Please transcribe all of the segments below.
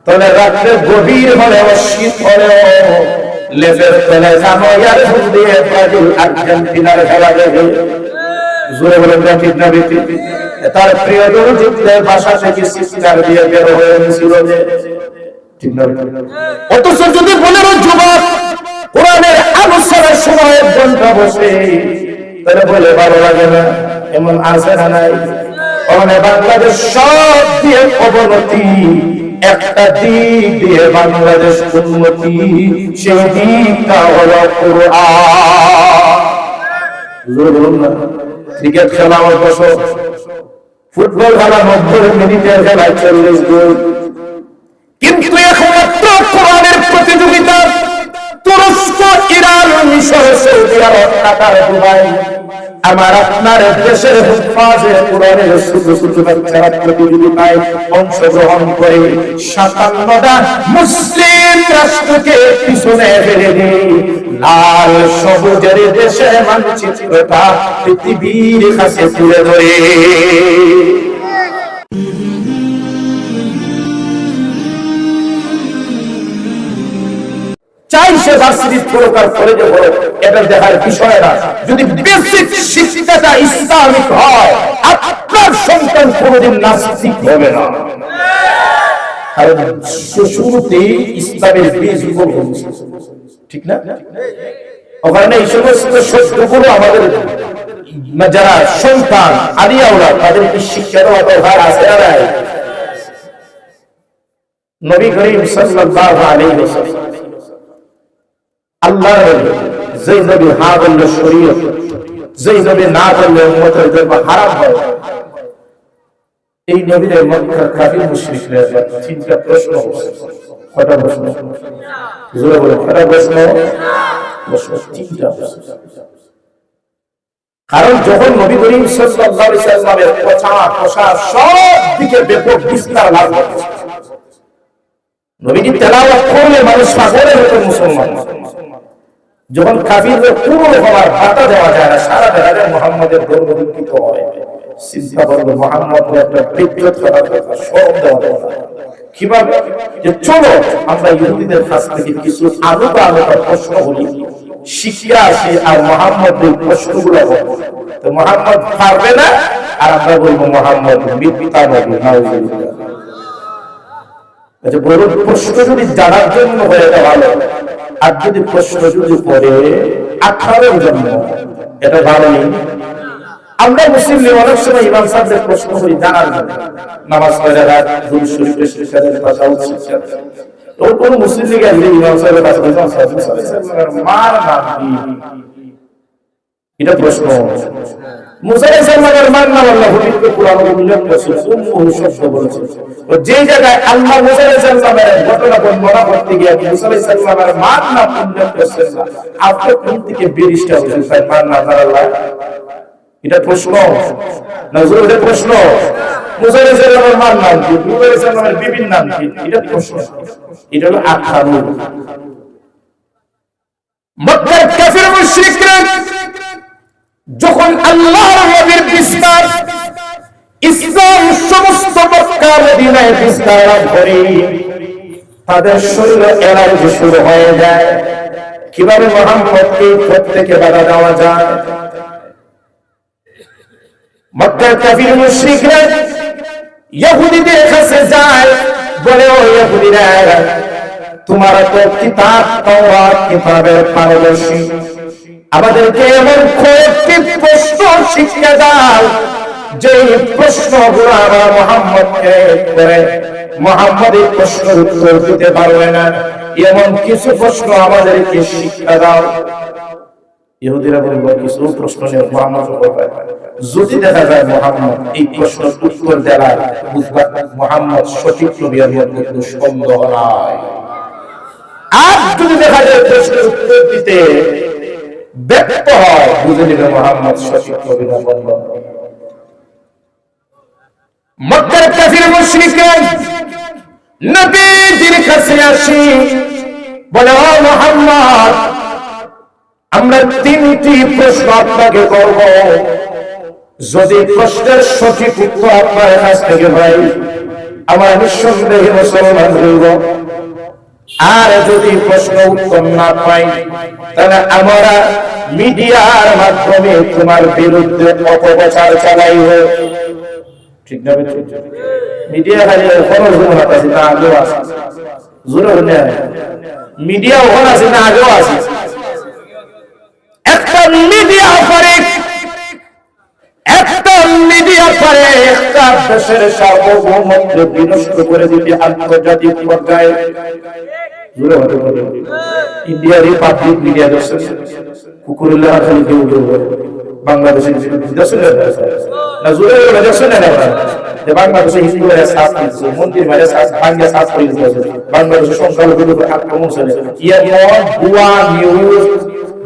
তবে রাত্রে গভীর হলেও শীত হলেও লেজের তলে জানোয়ার ফুল দিয়ে ব্রাজিল আর্জেন্টিনার খেলা দেখে জোরে বলে ঠিক না বেটি তার প্রিয় দলযুদ্ধের বাসা থেকে চিৎকার দিয়ে বের হয়ে গেছিল যে ঠিক না। অথচ যদি বলে যুবক কোরআনের আলোচনার সময় ঘন্টা বসে তাহলে বলে ভালো লাগে না, এমন আছে না নাই? বাংলাদেশ সব দিয়ে অবনতি, একটা দিক দিয়ে বাংলাদেশ উন্নতি, সেই দিকটা হলো কোরআন। ক্রিকেট খেলা 10, ফুটবল খেলা 90 মিনিটের খেলা 40 গোল, কিন্তু একমাত্র কোরআনের প্রতিযোগিতা তুরস্ক, ইরান, মিশর, সৌদি আরব, কাতার, দুবাই, আমার আপনার দেশের হুফাজে কোরআনের ছোট ছোট বাচ্চারা প্রতিযোগিতায় অংশগ্রহণ করে 57টা মুসলিম রাষ্ট্রকে পিছনে ফেলে দিয়ে লাল সবুজের দেশের মানচিত্রটা পৃথিবীর কাছে তুলে ধরে। চাইছে ভার্সিটির প্রকার কলেজে বড়, এটা দেখার বিষয় না। যদি বেসিক শিক্ষাটা ইসলামিক হয়, আপনার সন্তান কোনদিন নাস্তিক হবে না। কারণ শুরুতেই ইসলামের বীজ বপন, ঠিক না? ওখানে এই সমস্ত শব্দগুলো আমাদের যারা সন্তান আলিয়াউলা তাদেরকে শিক্ষা দেওয়া দরকার আছে না নাই? নবী করিম সাল্লাল্লাহু আলাইহি ওয়াসাল্লাম আল্লাহর নবী, যেই নবী হ্যাঁ বললে শরীয়ত, যেই নবী না বললে উম্মতের জন্য হারাম হয়, এই নবীর মক্কার কাফির মুশরিকরা 3টা প্রশ্ন করছে। কয়টা প্রশ্ন? জোরে বলে কয়টা প্রশ্ন? 3টা। কারণ যখন নবী করিম সাল্লাল্লাহু আলাইহি ওয়াসাল্লামের প্রচার সব দিকে ব্যাপক বিস্তার লাভ করেছে, নবীজি তেলাওয়াত করলে মানুষ পাগল হতো মুসলমান। যখন কাফিররা পুরো হওয়ার বাধা দেওয়া যায় না, সারা বেড়ারে মুহাম্মাদের গর্বদীপ্ত হয়, চিন্তা করবে মুহাম্মদের একটা বিদ্যুৎ করার কথা, সব দেওয়া দরকার। কিভাবে? যে চলো আমরা ইহুদিদের কাছ থেকে কিছু আলাদা প্রশ্ন বলি, শিখিয়ে আসি, আর মুহাম্মদের প্রশ্নগুলো বলবো। তো মুহাম্মদ পারবে না, আর আমরা বলবো মুহাম্মদ মিথ্যা নবী। নাউযুবিল্লাহ। আচ্ছা, বড় প্রশ্ন যদি জানার জন্য হয়ে যায় ভালো, আর যদি প্রশ্ন যদি করে আঠারোর জন্য, এটা ভালো নেই। আমরা মুসলিম অনেক সময় ইমাম সাহেবদের প্রশ্ন করি জানার জন্য, নামাজ পড়ে রাত দুরূদ শরীফের শিক্ষার কথা উচ্চারণ। তো কোন মুসলিম লীগে আসলে ইমাম সাহেবের কাছে মার নাম কি, এটা প্রশ্ন। মুসা আলাইহিস সালামের মার নাম আল্লাহ পবিত্র কোরআনে উল্লেখ করেছে, উম্মুহু শব্দ বলেছে। তো যে জায়গায় আল্লাহ মুসা আলাইহিস সালামের ঘটনা বর্ণনা করতে গিয়ে মুসা আলাইহিস সালামের মার নাম উল্লেখ করেছেন না, আপনি কোন থেকে বেরিস্টার হয়েছেন তাই মার নাম আল্লাহ? এটা প্রশ্ন না? এটা প্রশ্ন। মুসা আলাইহিস সালামের মার নাম কি, মুসা আলাইহিস সালামের বিবির নাম কি, এটা প্রশ্ন। এটা হলো আখারু। মক্কার কাফির মুশরিকরা যখন আল্লাহর নবীর বিস্তার, ইসলাম সমস্ত মক্কা মদিনায় বিস্তার লাভ করে, তাদের শরীরে এলার্জি শুরু হয়ে যায়। কিভাবে মুহাম্মদকে প্রত্যেকে বাধা দেওয়া যায়? মক্কার কাফির মুশরিকরা ইহুদিদের কাছে যায়, বলে ও ইহুদিরা, তোমার তো কিতাব তাওরাত কিতাবের পারদর্শী, আমাদেরকে এমন কয়েকটি প্রশ্ন শিখিয়ে দাও যে প্রশ্নগুলো আমরা মুহাম্মদকে করে মুহাম্মদ এই প্রশ্নের উত্তর দিতে পারবে না, এমন কিছু প্রশ্ন আমাদেরকে শিক্ষা দাও। ইহুদিরা বলল কিছু প্রশ্ন নিয়ে মুহাম্মদ বলবে, যদি দেখা যায় মুহাম্মদ এই প্রশ্নের উত্তর দেয়, বুঝবা মুহাম্মদ সঠিক নবীর মধ্যে কোনো সন্দেহ নাই। আর যদি দেখা যায় প্রশ্নের উত্তর দিতে ব্যর্থ হয়, বুঝে নিবে মুহাম্মদ সঠিক নবী না বলল। মক্কার কাফির মুশরিকরা নবীজির কাছে আসি, বলে ও মুহাম্মদ, আমরা 3টি প্রশ্ন আপনাকে করব, যদি প্রশ্নের সঠিক উত্তর আপনার কাছ থেকে হয় আমার নিঃসন্দেহে মুসলমান হইব। আর যদি প্রশ্ন উত্তর না পাই, তাহলে আমরা মিডিয়ার মাধ্যমে তোমার বিরুদ্ধে অপপ্রচার চালাইব। ঠিক না? মিডিয়া খালি কোনো জোর আছে না, আগেও আছে। জোর হলে মিডিয়া ওখানে আছে না, আগেও আছে। একটা মিডিয়া করে একটা দেশের সার্বভৌমত্ব বিনষ্ট করে দিতে আন্তর্জাতিক পর্যায়ে। ইন্ডিয়া রিপাবলিক মিডিয়া দর্শন কুকুরুল্লাহ খালি কেউ কেউ বাংলাদেশের দর্শন না, জোরে দর্শন না, বাংলাদেশে হিন্দুরা সাথ দিচ্ছে, মন্দির মাঝে ভাঙ্গে সাথ করে দিচ্ছে, বাংলাদেশের সংখ্যালঘুদের উপর আক্রমণ চলে। এমন ভুয়া নিউজ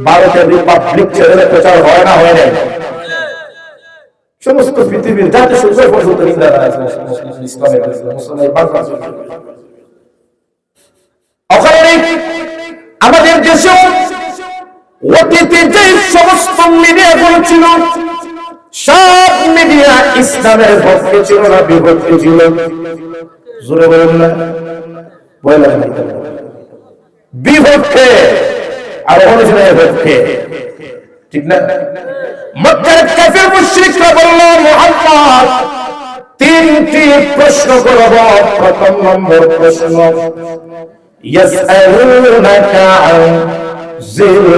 ভারতের রিপাবলিক চ্যানেলে প্রচার হয় না, হয় নাই? সমস্ত পৃথিবীর জাতি সূর্য পর্যন্ত নিন্দা আছে ইসলামের মুসলমান বাংলাদেশ। আমাদের দেশে অতীতে যে সমস্ত মিডিয়াগুলো ছিল, সব মিডিয়া ইসলামের পক্ষে ছিল না, বিপক্ষে ছিল। জোরে বলেন না, বলেন বিপক্ষে, আর অনুশীলনের পক্ষে। ঠিক না? মক্কার কাফির মুশরিকরা বলল, মুহাম্মদ তিনটি প্রশ্ন করব। প্রথম নম্বর প্রশ্ন, ইয়াসআলুনাকা আন যিল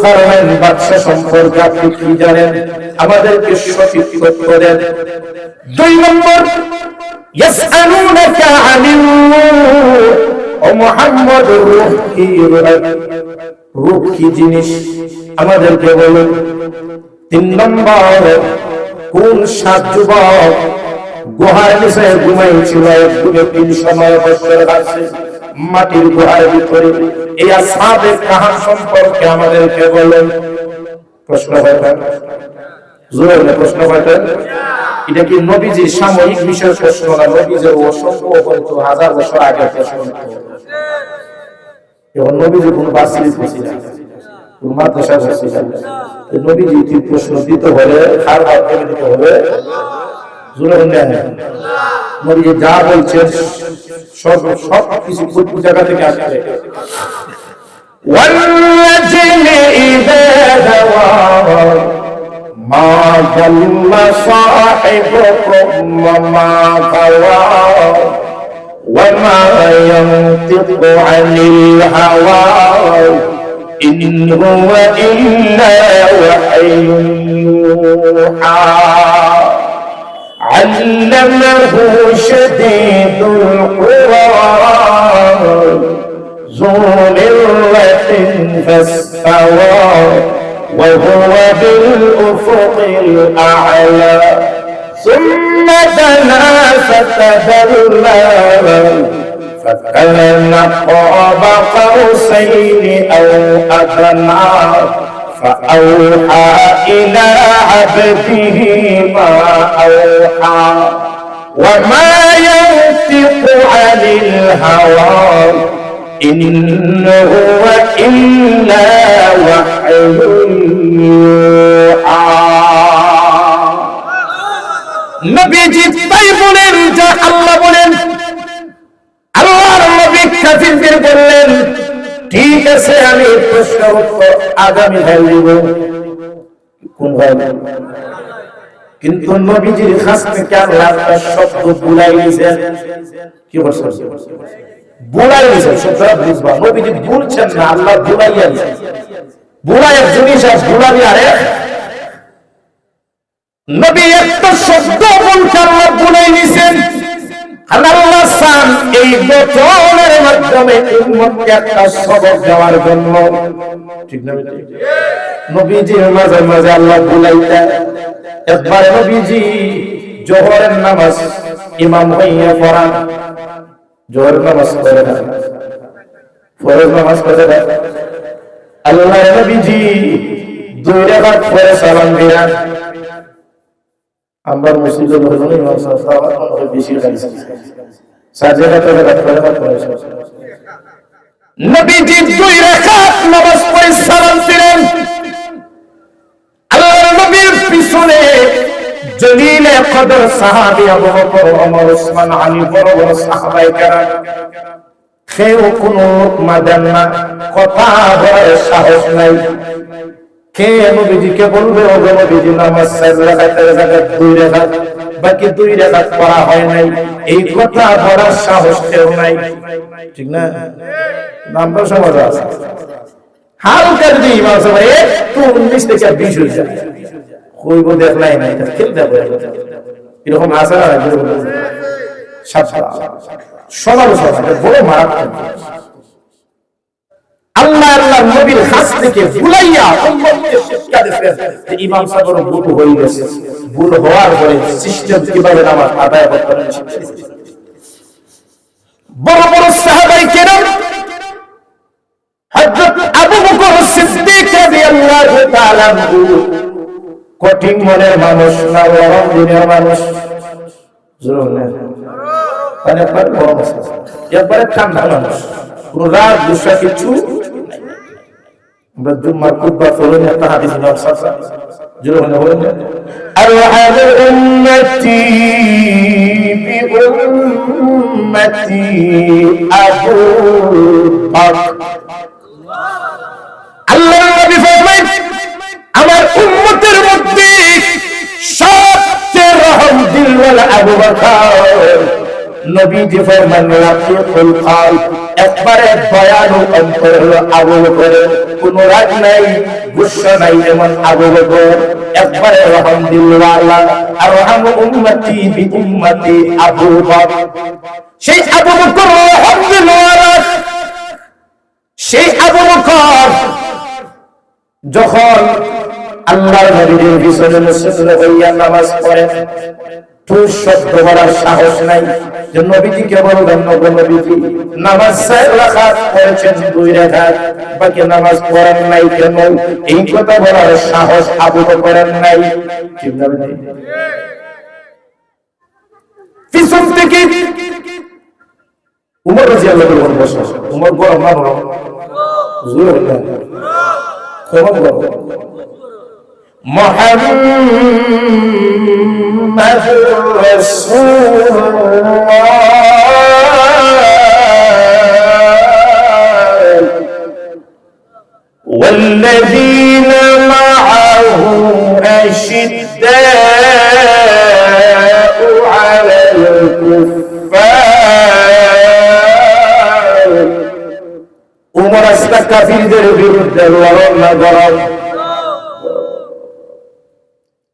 কারনাইন বাদশা সম্পর্কে আপনি কি জানেন? আমাদেরকে সঠিক তথ্য দেন। দুই নম্বর, ইয়াসআলুনাকা আনিল ও মুহাম্মদ রূহ কি জিনিস, আমাদেরকে বলুন। তিন নম্বর, কোন সাত যুবক গুহার নিচে ঘুমাইছিল, একদিনে 309 বছর আছে মাটির গুহার ভিতরে, এই আসহাবে কাহাফ সম্পর্কে আমাদেরকে বলুন। প্রশ্ন কয়টা? জোরে বলে প্রশ্ন কয়টা? এটা কি নবীজির সাময়িক বিষয় প্রশ্ন না, নবীজির অসংখ্য হয়তো হাজার বছর আগে প্রশ্ন। এখন নবীজি কোন বাসিল ছিল, কোন মাদ্রাসা ছিল, নবীজি কি প্রশ্ন দিতে হলে কার মাধ্যমে দিতে হবে? জোরে বলেন নবীজি যা বলছেন সব কিছু কোন জায়গা থেকে আসছে। ওয়াল্লাযিনা ইযা দাওয়া মা যাল্লা সাহিবুকুম ওয়া মা গাওয়া ওয়া মা ইয়ানতিকু আনিল হাওয়া ইন হুয়া ইল্লা ওয়াহয়ুন ইউহা আল্লামাহু শাদীদুল কুওয়া ذو مرة فاستوى وهو بالأفق الأعلى ثم دنا فتدلى فكان قاب قوسين أو أدنى فأوحى إلى عبده ما أوحى وما ينطق عن الهوى إن هو إلا وحي يوحى নবীজি তাই বলেন যা আল্লাহ বলেন। আল্লাহর নবী কাফিরদের বললেন, ঠিক আছে আমি প্রশ্ন উত্তর আগামী ভাই দিব। কোন ভাই? কিন্তু নবীজির কাছ থেকে আল্লাহ একটা শব্দ বুলাই নিয়েছেন। কি বলছেন? বুলাই নিয়েছেন। সত্যি বুঝবা, নবীজি বলছেন না, আল্লাহ বুলাইয়া নিয়েছেন। বুলাই এক জিনিস আর বুলাই আরেক। নবী একটা শব্দ বলতে আল্লাহ বুলাই নিয়েছেন। আল্লাহ চান এই বচনের মাধ্যমে উম্মতকে একটা সবক দেওয়ার জন্য। ঠিক না? নবীজির মাঝে মাঝে আল্লাহ বুলাইতে। একবার নবীজি জোহরের নামাজ ইমাম হইয়া পড়ান। জোহরের নামাজ পড়ে না, ফরজ নামাজ পড়ে না। আল্লাহ নবীজি 2 রাকাত পরে সালাম দিলেন। আমরা মসজিদে বলবো ইমাম সাহেব আমাদের বেশি খাইছে সাজেদাতে রাকাত পড়ে নবীজি 2 রাকাত নামাজ পড়ে সালাম দিলেন। পিছনে জলিলে কদর সাহাবী আবু বকর ওমর ওসমান আলী বড় বড় সাহাবায়ে কেরাম কেউ কোনো লোকমা দেন না, কথা বলার সাহস নাই। কে নবীজিকে বলবে ও নবীজি নামাজ 4 রাকাতের জায়গায় 2 রাকাত, বাকি 2 রাকাত পড়া হয় নাই, এই কথা বলার সাহস কেউ নাই, ঠিক না? নাম্বার সমাজ আছে হালকা যদি ইমাম সাহেব একটু 19 থেকে 20 হয়ে যায়, কইব দেখলাই না, এটা খেলতে পারে এরকম আছে না? সমালোচনা বড় মারাত্মক। আল্লাহ আল্লাহ নবীর কাছ থেকে ভুলাইয়া উম্মতকে শিক্ষা দিয়েছেন যে ইমাম সাহেবের ভুল হয়ে গেছে, ভুল হওয়ার পরে সিস্টেম কিভাবে নামাজ আদায় করতে হবে। বড় বড় সাহাবায়ে কেরাম হযরত আবু বকর সিদ্দিক রাদিয়াল্লাহু তাআলা কঠিন মনের মানুষ না, নরম দিনের মানুষ, জোর না মানে একবারে ঠান্ডা মানুষ, কোন রাগ গুসা কিছু। আমরা জুম্মার খুতবা পড়েন একটা হাদিস ইমাম সাহেব জোর না বলেন আরহাম উম্মতি বি উম্মতি আবু বকর। আল্লাহর নবী ফরমায় আমার উম্মতের মধ্যে সবচেয়ে রহম দিলওয়ালা আবু বকর। নবীজি ফরমান রাফিকুল কলব, একবারে দয়ালু অন্তর হলো আবু বকর, কোনো রাগ নাই গুসা নাই, যেমন আবু বকর একবারে রহম দিলওয়ালা। আরহাম উম্মতি বি উম্মতি আবু বকর, সেই আবু বকর রহম দিলওয়ালা। সেই আবু বকর যখন আল্লাহর নবীর পিছনে মুসল্লি হইয়া নামাজ পড়েন, তো শব্দ বলার সাহস নাই যে নবীজিকে বলবেন নবীজি নামাজ 4 রাকাত পড়েছেন 2 রাকাত, বাকি নামাজ পড়েন নাই কেন, এই কথা বলার সাহস আবু বকরের নাই। ঠিক না? পিছন থেকে উমর রাদিয়াল্লাহু আনহু বসে, উমর বড় না বড় জোর না মুহাম্মাদুর রাসূলুল্লাহ ওয়াল্লাযীনা মা'আহু আশিদ্দাউ আলাল কুফফার। উমর আস্তা কাফিরদের বিরুদ্ধে লড়না গরম।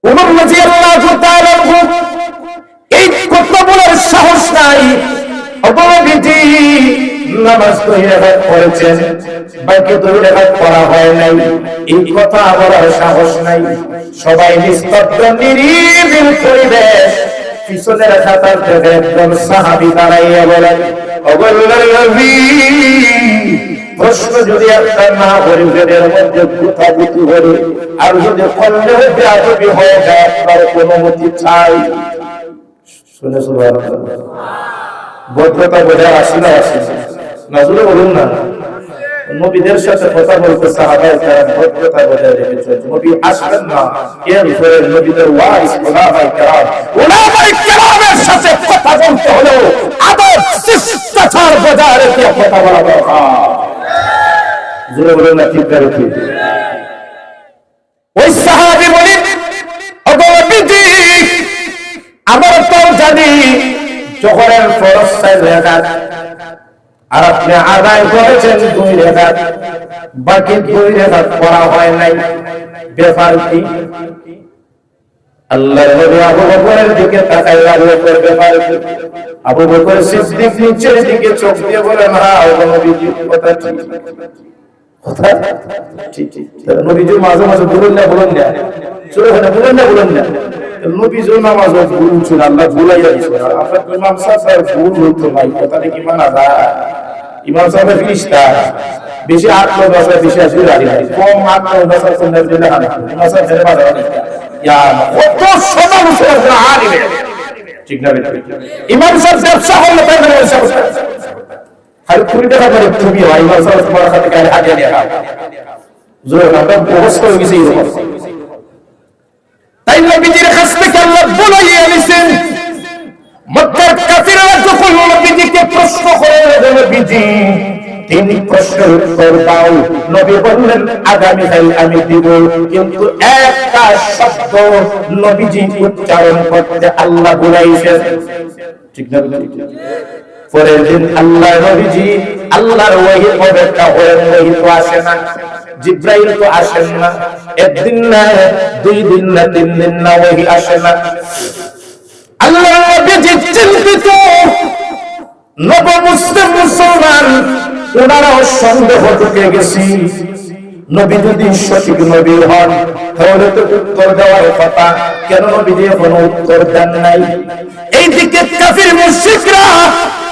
উমর রাদিয়াল্লাহু তাআলা এই কথা বলার সাহস নাই, নবীজি নামাজ 2 রাকাত পড়েছেন, বাকি 2 রাকাত পড়া হয় নাই, এই কথা বলার সাহস নাই। সবাই নিস্তব্ধ নিরিবিল পরিবেশ, পিছনের কাতার থেকে একজন সাহাবী দাঁড়াইয়া বলেন ওগো আল্লাহর নবী, প্রশ্ন যদি একটা না করে এর মধ্যে গুতাগুতি করে, আর যদি করলে বেয়াদবি হয়ে যায় আপনার অনুমতি চাই। শুনে সুবহানাল্লাহ, ভদ্রতা বজায় আসলে না শুনে বলুন না, নবীদের সাথে কথা বলতে সাহাবায়ে কেরাম ভদ্রতা বজায় রেখেছেন। নবী আসবেন না, এর উপরে নবীদের ওয়ারিস ওলামায়ে কেরাম, ওলামায়ে কেরামের সাথে কথা বলতে হলো আদব শিষ্টাচার বজায় রেখে কথা বলা দরকার। জোরে বলেন না ঠিক করে ঠিক। ওই সাহাবী বলেন ওগো নবীজি, আমরা তো জানি জোহরের ফরজ 4 রাকাত, আর আপনি আদায় করেছেন 2 রাকাত, বাকি 2 রাকাত পড়া হয় নাই, ব্যাপার কি? আল্লাহর নবী আবু বকরের দিকে তাকায়, আবু বকর ব্যাপার কি? আবু বকর সিদ্দিক নিচের দিকে চোখ দিয়ে বলেন হ্যাঁ ও নবীজি কথা ঠিক, কথা ঠিক। নবীজি মাঝে মাঝে বলেন না চলে না বলেন না, নবীজি নামাজ ভুল ছিল, আল্লাহ ভুলাইয়া দিয়েছে। আপনার ইমাম সাহেব ভুল হতো ভাই, কথাটা কি মানা যায়? ইমাম সাহেব ফিরিস্তা, বেশি 8-9 বছর বেশি আসবে গাড়ি নাই, কম 8-9 বছর সুন্নাত দিলে হানা ইমাম সাহেব ফেরে বাজা না ইয়া কত সমালোচনা করে আলিমে, ঠিক না? ইমাম সাহেব ব্যবসা হলো তাই না? আর 20 টাকা করে তুমি ভাই ইমাম সাহেব তোমার সাথে গাড়ি হাজিয়ে নিয়ে যাও, জোরে না অবস্থা হয়ে গেছে এরকম। তাই নবীজির কাছ থেকে আল্লাহ বলাইয়া নিছেন। মক্কার কাফিররা যখন নবীজিকে প্রশ্ন করে, নবীজি তিনি প্রশ্নের উত্তর দাও। নবী বললেন আগামীকাল আমি দিব, কিন্তু একটা শব্দ নবীজি উচ্চারণ করতে আল্লাহ বলাইছেন। ঠিক না? পরের দিন আল্লাহ নবীজি আল্লাহর ওহী অপেক্ষা হয়ে, ওহী তো আসে না, জিবরাইল তো আসেন না, একদিন না, 2 দিন না, 3 দিন না, ওহী আসে না। আল্লাহ নবীজি চিন্তিত, নবমুসলিম মুসলমান ওনারাও সন্দেহ ঢুকে গেছি। নবী যদি সঠিক নবী হন তাহলে তো উত্তর দেওয়ার কথা, কেন নবীজি এখনো উত্তর দেন নাই? এইদিকে কাফির মুশরিকরা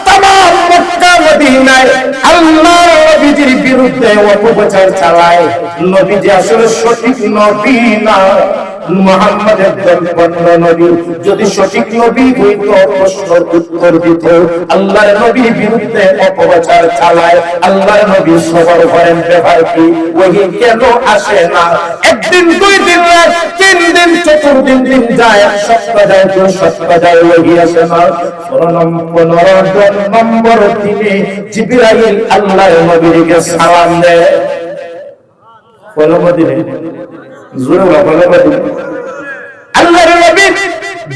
তামাম মক্কা মদিনায় আল্লাহর নবীজির বিরুদ্ধে অপপ্রচার চালায়। নবীজি আসলে সঠিক নবী না, মুহাম্মাদের দলবদ্ধ নবী। যদি সঠিক নবী হইতো প্রশ্নের উত্তর দিত। আল্লাহর নবীর বিরুদ্ধে অপপ্রচার চালায়। আল্লাহর নবী সবার করেন ব্যাপার কি, ওহী কেন আসে না? একদিন, 2 দিন, 3 দিন, 4 দিন যায়, 1 সপ্তাহ যায়, 2 সপ্তাহ যায়, ওহী আসে না। 15 নম্বর দিনে জিবরাইল আল্লাহর নবীকে সালাম দেয়। 15 দিনে আল্লাহর নবী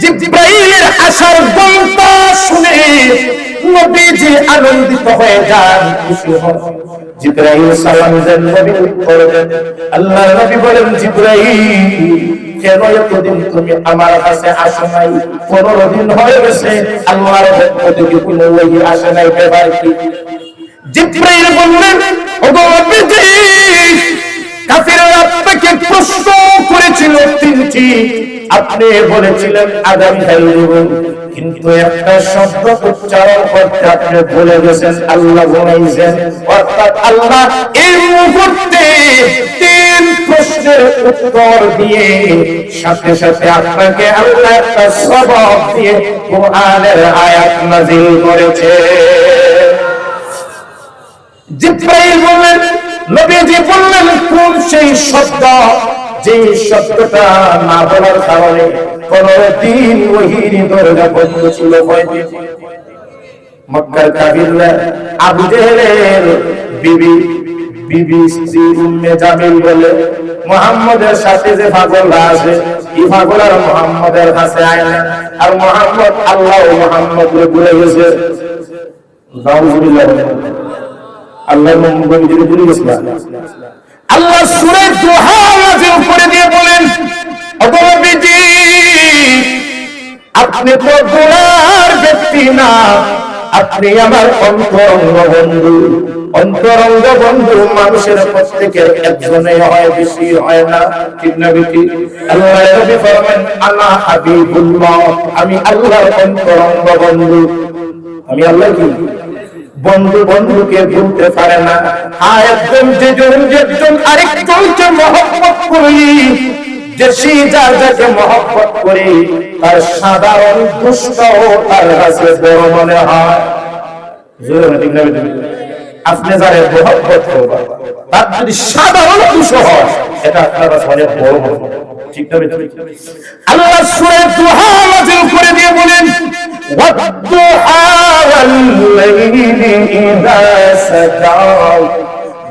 জিবরাইলের আসার গল্প শুনে নবীজি আনন্দিত হয়ে যান, খুশি হন। জিবরাইল সালাম দেন, নবী উত্তর দেন। আল্লাহর নবী বলেন, জিবরাইল কেন এতদিন তুমি আমার কাছে আসো নাই? 15 দিন হয়ে গেছে, আল্লাহর পক্ষ থেকে কোনো ওহী আসে নাই, ব্যাপার কি? জিবরাইল বললেন, ওগো নবীজি, কাফিররা আপনাকে প্রশ্ন করেছিল 3টি, আপনি বলেছিলেন আগামীকাল দেব, কিন্তু একটা শব্দ উচ্চারণ করতে আপনি ভুলে গেছেন, আল্লাহ বলেছেন। অর্থাৎ আল্লাহ এই মুহূর্তে 3 প্রশ্নের উত্তর দিয়ে সাথে সাথে আপনাকে আল্লাহ একটা সবক দিয়ে কোরআনের আয়াত নাযিল করেছে। জিবরাইল বললেন, নবীজি বললেন, কোন সেই শব্দ যে শব্দটা না বলার কারণে 15 দিন ওহীর দরজা বন্ধ ছিল? মক্কার কাফিররা আবু জেহেলের বিবি স্ত্রী উম্মে জামিল বলে, মুহাম্মদের সাথে যে পাগলরা আছে, এই পাগল আর মুহাম্মদের কাছে আয় না, আর মুহাম্মদ আল্লাহ ও মুহাম্মদকে ভুলে গেছে। নাউযুবিল্লাহ। আল্লাহ মুহাম্মদকে ভুলে গেছে। আল্লাহ সূরা দুহা নাযিল করে দিয়ে বলেন, ওগো নবীজি, আপনি তো গুনার ব্যক্তি না, আপনি আমার অন্তরঙ্গ বন্ধু। অন্তরঙ্গ বন্ধু মানুষের প্রত্যেকের একজনে হয়, বেশি হয় না, ঠিক না বেটি? আল্লাহর নবী ফরমান, আনা হাবিবুল্লাহ, আমি আল্লাহর অন্তরঙ্গ বন্ধু। আমি আল্লাহ কি বন্ধু, বন্ধুকে ভুলতে পারে না। আর একদম যেজন আরেকজনকে মহব্বত করি, যে সে যার যাকে মহব্বত করে, তার সাধারণ দুষ্টও তার কাছে বড় মনে হয়। আপনি যারা মহব্বত করবেন, তার যদি সাধারণ দুষ্ট হয়, এটা আপনার কাছে অনেক বড় মনে হয়, ঠিক না? আল্লাহ সূরা দুহা নাযিল করে দিয়ে বলেন, ওয়াদ-দুহা ওয়াল-লাইলি ইযা সাজা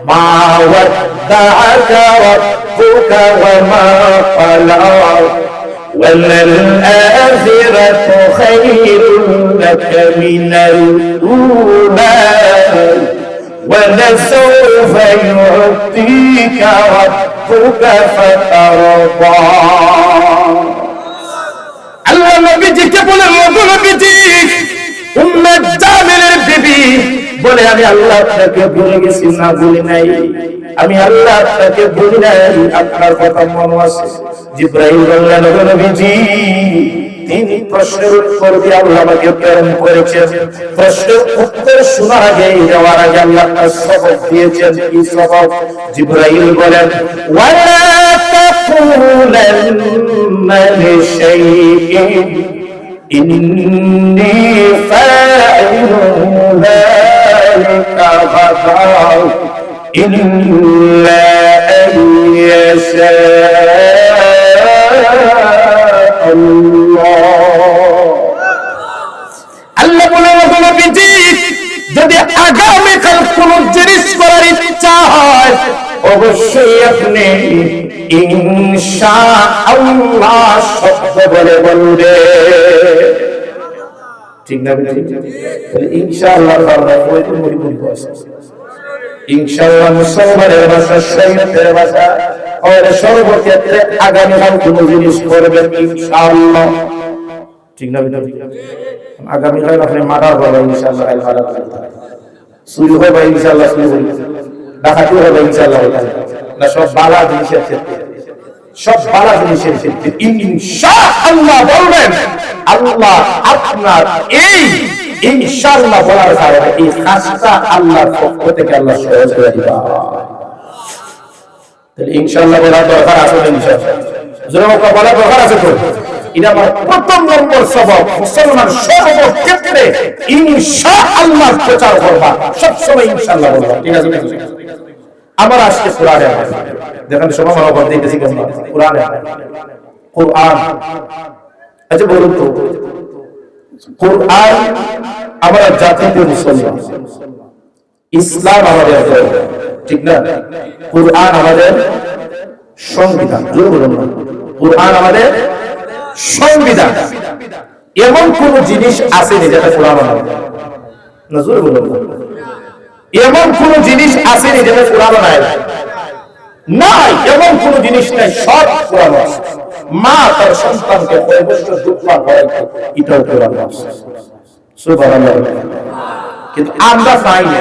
মা ওয়াদ্দাআকা রাব্বুকা ওয়া মা ক্বালা ওয়াল-আখিরাতু খায়রুন লাকা মিনাল উলা ولسوف يعطيك ربك فترضى। আল্লাহ নবীজিকে বলেন, ওগো নবীজি, উম্মে জামিলের বিবি বলে, আমি আল্লাহ আপনাকে ভুলে গেছি না? ভুলি নাই, আমি আল্লাহ আপনাকে ভুলি নাই, আপনার কথা মনে আছে। জিবরাইল বললেন, ওগো নবীজি, 3 প্রশ্নের উত্তর দিয়ে আল্লাহ আমাকে প্রেরণ করেছেন। প্রশ্নের উত্তর শোনার আগে, যাওয়ার আগে আল্লাহ একটা সবক দিয়েছেন। কি সবক? জিবরাইল বলেন, ওয়ালা তাকুলান্না লিশাইইন ইন্নী ফাইলুন যালিকা গাদাও ইল্লা আন ইয়াশা কোন জিনিস করার ইচ্ছা হয় অবশ্যই আপনি ইনশাআল্লাহ শব্দ বলে বলবে। ঠিক না? তাহলে ইনশাআল্লাহ আমরা ওই তো মরিবুল আছে। ইনশাআল্লাহ মুসলমানের ভাষা, শরীয়তের ভাষা, আর সর্বক্ষেত্রে আগামীকাল কোন জিনিস করবেন ইনশাআল্লাহ। ঠিক না? আগামীকাল আপনি মারা হবে ইনশাআল্লাহ, মারা হবে, চুরি হবে ইনশাআল্লাহ, চুরি হবে, ডাকাতি হবে ইনশাআল্লাহ, না সব বালা জিনিসের ক্ষেত্রে, সব বালা জিনিসের ক্ষেত্রে ইনশাআল্লাহ বলবেন। আল্লাহ আপনার এই ইনশাআল্লাহ বলার কারণে এই কাজটা আল্লাহর পক্ষ থেকে আল্লাহ সহজ করে দিবা। তাহলে ইনশাআল্লাহ বলার দরকার আছে না? ইনশাআল্লাহ জোরে বলার দরকার আছে তো? এটা আমার প্রথম নম্বর সবক। মুসলমান সর্বক্ষেত্রে ইনশাআল্লাহ প্রচার করবা, সব সময় ইনশাআল্লাহ বলবা। ঠিক আছে? আমার আজকে কোরআনে দেখেন সবাই আমার কথা দিতেছি কেন? কোরআনে কোরআন, আচ্ছা বলুন তো, কোরআন আমরা জাতিতে মুসলমান, ইসলাম আমাদের ধর্ম, ঠিক না? কোরআন আমাদের সংবিধান, জোরে বলুন না, কোরআন আমাদের সংবিধান। এমন কোন জিনিস আছে যেটা কোরআন না? জোরে বলুন না, এমন কোন জিনিস আছে যেটা কোরআন নাই? এমন কোন জিনিস নাই, সব কোরআন আছে। মা তার সন্তানকে 6 বছর দুধ পান করাইতো, এটাও কোরআন আছে। সুবহানাল্লাহ। কিন্তু আমরা পাই না।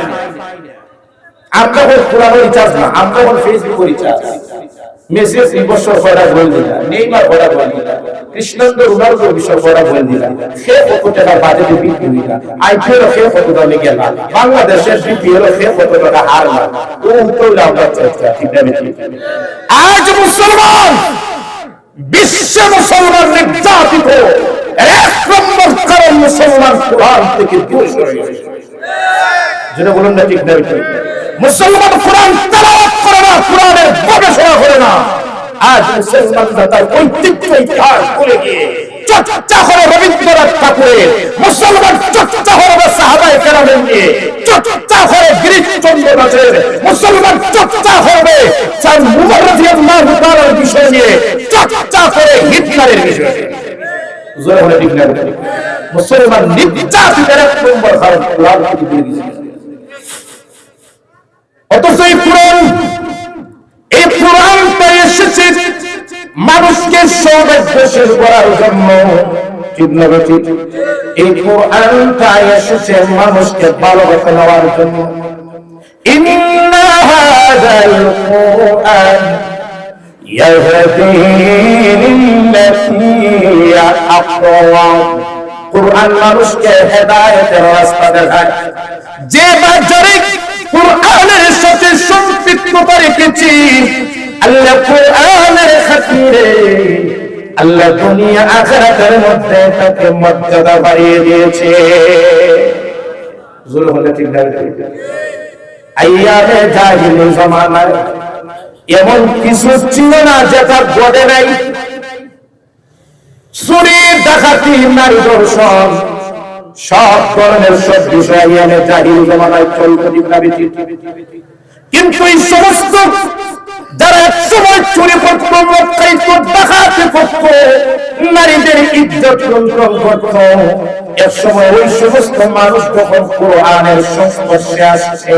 আমরা কোরআন রিচার্জ না, আমরা ফেসবুক রিচার্জ, মেসেজ 2 বছর পরে বল দিলা, নেইমার পরে বল দিলা, কৃষ্ণেন্দ্র রোনাল্ডো বিষয় পরে বল দিলা, সে কত টাকা বাজেটে বিক্রি হইলা, আইপিএল সে কত দামে গেল, বাংলাদেশের বিপিএল সে কত টাকা হারলা, ও উত্তরটা আমরা চেষ্টা। ঠিক না? আজ মুসলমান, বিশ্ব মুসলমান নির্যাতিত, এক নম্বর কারণ মুসলমান কোরআন থেকে দূরে সরে গেছে। যেটা বলুন না, ঠিক না? মুসলমান কোরআন তেলাওয়াত করে না, কোরআনের গবেষণা করে না। আজ মুসলমানরা তার ঐতিহ্য ইতিহাস ভুলে গিয়ে চর্চা করে রবীন্দ্রনাথ ঠাকুরের, মুসলমান চর্চা করে সাহাবায়ে কেরামের নিয়ে, চর্চা করে গিরিশচন্দ্র দাসের, মুসলমান চর্চা করবে স্যার মুবারক রাদিয়াল্লাহু তাআলার বিষয় নিয়ে, চর্চা করে হিটলারের বিষয় নিয়ে। জোরে বলে ঠিক না? মুসলমান নির্যাতিতের এক নম্বর কারণ কোরআন থেকে দূরে গেছে। অথচ এই কোরআনটা এসেছে মানুষকে সৌভাগ্যশীল করার জন্য। ঠিক না? এই কোরআনটা এসেছে মানুষকে ভালোবাসা নেওয়ার জন্য। ইন্না হাযাল কোরআন ইয়াহদী লিল্লাতী হিয়া আকওয়াম। কোরআন মানুষকে হেদায়েতের রাস্তা দেখায়। যে বাজারে কোরআনের সাথে সম্পৃক্ততা রেখেছি, আল্লাহ কোরআনের খাতিরে আল্লাহ দুনিয়া আখিরাতের মধ্যে তাকে মর্যাদা বাড়িয়ে দিয়েছে। জোরে বলে ঠিক না? আইয়ামে জাহিলি জামানায় এমন কিছু ছিল না যেটা ঘটে নাই। চুরি, ডাকাতি, নারী ধর্ষণ, সব ধরনের সব বিষয় আইয়ামে জাহিলি জামানায় চলতো। ঠিক না? কিন্তু এই সমস্ত যারা একসময় চুরি করত, মক্কাইত, ডাকাতি করত, নারীদের ইজ্জত লঙ্ঘন করত, এক সময় ওই সমস্ত মানুষ যখন কোরআনের সংস্পর্শে আসছে,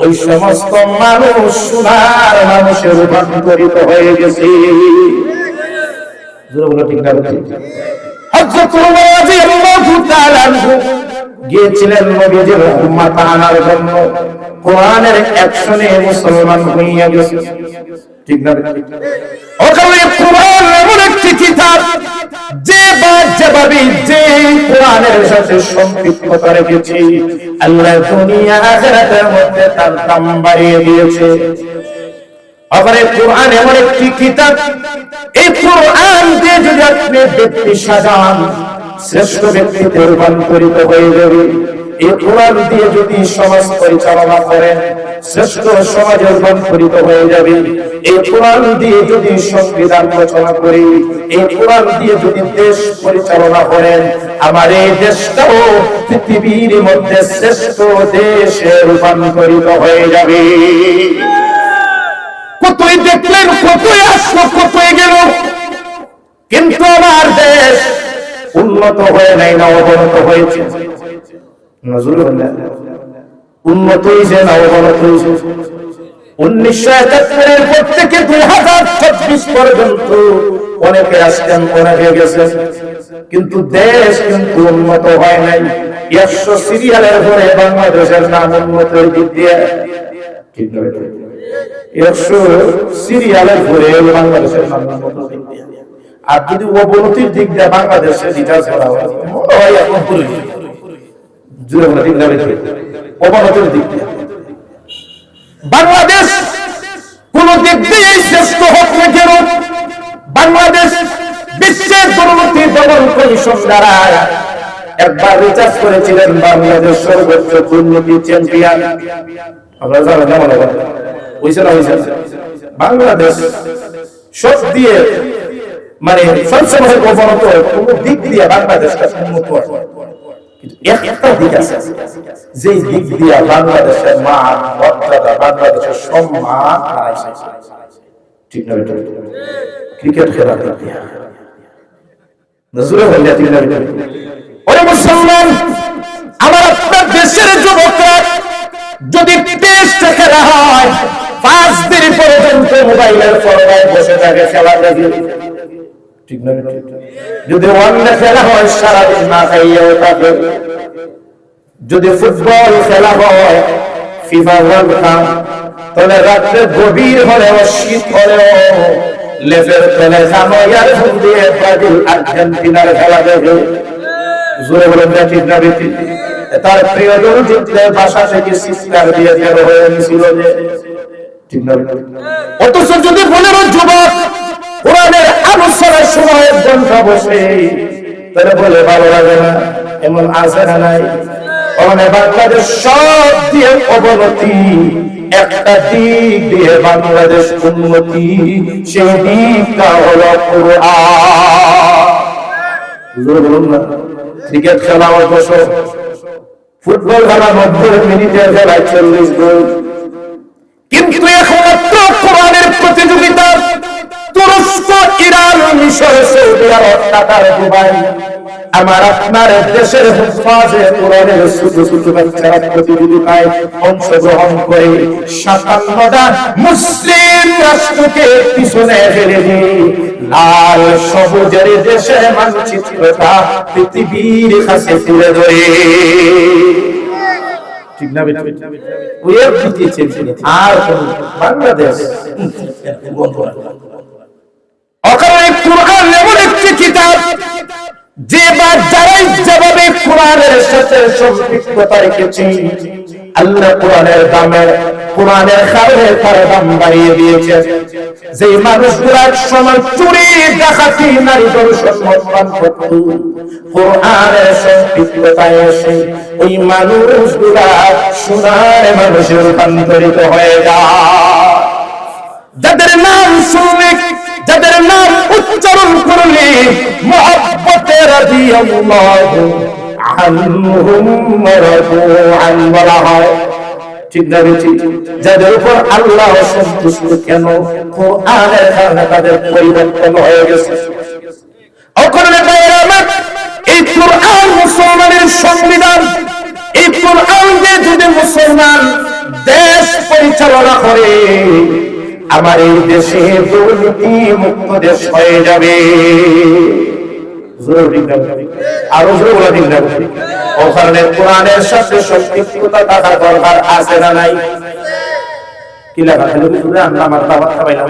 ওই সমস্ত মানুষ সোনার মানুষে রূপান্তরিত হয়ে গেছে। ঠিক না? হযরত ওমর রাদিয়াল্লাহু তাআলা গিয়েছিলেন নবীজির উম্মত আনার জন্য, কোরআনের অ্যাকশনে মুসলমান হইয়া গেছে। ঠিক না? ওখানে কোরআন এমন একটি কিতাব যেভাবে যে কোরআনের সাথে সম্পৃক্ততা রেখেছে, আল্লাহ দুনিয়া আখিরাতের মধ্যে তার দাম বাড়িয়ে দিয়েছে। ওখানে কোরআন এমন একটি কিতাব, এই কোরআন দিয়ে যদি আপনি ব্যক্তি সাজান, শ্রেষ্ঠ ব্যক্তিতে রূপান্তরিত হয়ে যাবে। এই কোরআন দিয়ে যদি সমাজ পরিচালনা করেন, শ্রেষ্ঠ সমাজে রূপান্তরিত হয়ে যাবে। এই কোরআন দিয়ে যদি সংবিধান রচনা করি, এই কোরআন দিয়ে যদি দেশ পরিচালনা করেন, আমার এই দেশটাও পৃথিবীর মধ্যে শ্রেষ্ঠ দেশে রূপান্তরিত হয়ে যাবে। কতই দেখলেন, কতই আসলো, কতই গেল, কিন্তু আমার দেশ উন্নত হয়ে নাই না অবনত হয়েছে? উন্নত হয়েছে না অবনত হয়েছে? 1971 পর থেকে 2026 পর্যন্ত অনেকে আসছেন, অনেকে গেছেন, কিন্তু দেশ কিন্তু উন্নত হয় নাই। 100 সিরিয়ালের পরে বাংলাদেশের নাম উন্নতির দিক দিয়ে, ঠিক নয়? 100 সিরিয়ালের পরে বাংলাদেশের নাম উন্নতির দিক দিয়ে। আর যদি অবনতির দিক দিয়ে বাংলাদেশে রিচার্জ করা হয়, মনে হয় এখন পুরো জুড়ে বলে ঠিক যাবে। অবনতির দিক দিয়ে বাংলাদেশ কোন দিক দিয়ে শ্রেষ্ঠ হোক না কেন, বাংলাদেশ বিশ্বের দুর্নীতি দমন কমিশন দ্বারা একবার রিচার্জ করেছিলেন বাংলাদেশ সর্বোচ্চ দুর্নীতি চ্যাম্পিয়ন। আমরা জানেন না, মনে করেন হয়েছে না হয়েছে? বাংলাদেশ সব দিয়ে মানে সবসময় অবনত, কোন দিক দিয়ে বাংলাদেশটা উন্নত হয়, কিন্তু একটা দিক আছে যে দিক দিয়ে বাংলাদেশের মান, মর্যাদা, বাংলাদেশের সম্মান হারাইছে। ঠিক না? ক্রিকেট খেলা দিক দিয়ে নজরে হইলে ঠিক না? ওরে মুসলমান, আমার আপনার দেশের যুবকরা যদি টেস্ট খেলা হয় 5 দিন পর্যন্ত মোবাইলের পর্দায় বসে থাকে খেলা দেখে, ঠিক না? যদি ওয়ানডে খেলা হয় সারাদিন না খাইয়েও থাকে। যদি ফুটবল খেলা হয়, ফিফা ওয়ার্ল্ড কাপ, তাহলে রাত্রে গভীর হলেও শীত হলেও লেফের তলে জামাইয়ার ফুল দিয়ে ব্রাজিল আর্জেন্টিনার খেলা দেখে। জোরে বলেন না, ঠিক না? তার প্রিয় দল জিতলে বাসা থেকে চিৎকার দিয়ে বের হয়ে গেছিল যে, ঠিক না? অথচ যদি 15 যুবক কোরআনের আলোচনার সময় ঘন্টা বসে, তাহলে বলে ভালো লাগে না? এমন আছে না নাই? বাংলাদেশ সব দিয়ে অবনতি, একটা দিক দিয়ে বাংলাদেশ উন্নতি, সেই দিকটা হলো কোরআন। ক্রিকেট খেলা 100, ফুটবল খেলা 90 মিনিটের খেলায় 40 গোল, কিন্তু একমাত্র কোরআনের প্রতিযোগিতা তুরস্ক, ইরান, মিশর, সৌদি আরব, কাতার, দুবাই, আমার আপনার দেশের হুফাজে কোরআনের ছোট ছোট বাচ্চারা প্রতিযোগিতায় অংশগ্রহণ করে 57টা মুসলিম রাষ্ট্রকে পিছনে ফেলে দিয়ে লাল সবুজের দেশের মানচিত্রটা পৃথিবীর কাছে তুলে ধরে। ঠিক না? ওই দিতেছে আর বাংলাদেশ অকারণে কোরআন এমন একটি কিতাব যে বা যারাই যেভাবে কোরআনের সাথে সম্পৃক্ততা রেখেছে, আল্লাহ কোরআনের দামে, কোরআনের কারণে তার দাম বাড়িয়ে দিয়েছে। যে মানুষগুলা সময় চুরি, ডাকাতি, নারী ধর্ষণ, মদ্যপান করত, কোরআনের সম্পৃক্ততায় এসে ওই মানুষগুলা সোনার মানুষে রূপান্তরিত হয়ে যায়। যাদের নাম শুনলে, যাদের নাম উচ্চারণ করলে মুহাব্বতে রাদিয়াল্লাহু আনহুম রাদুআন বলা হয়, ঠিক না? যাদের উপর আল্লাহ সন্তুষ্ট, কেন? কোরআনের কারণে তাদের পরিবর্তন হয়ে গেছে। অকরণে বাইরামাত, এই কোরআন মুসলমানের সংবিধান, এই কোরআন দিয়ে যদি মুসলমান দেশ পরিচালনা করে, আমার এই দেশে দুর্নীতি মুক্ত দেশ হয়ে যাবে। আরো জোরে বলা ঠিক না? ওখানে কোরআনের সাথে সম্পৃক্ততা থাকার দরকার আছে না নাই? কি লেখা আমার দাওয়াত খাবাইলাম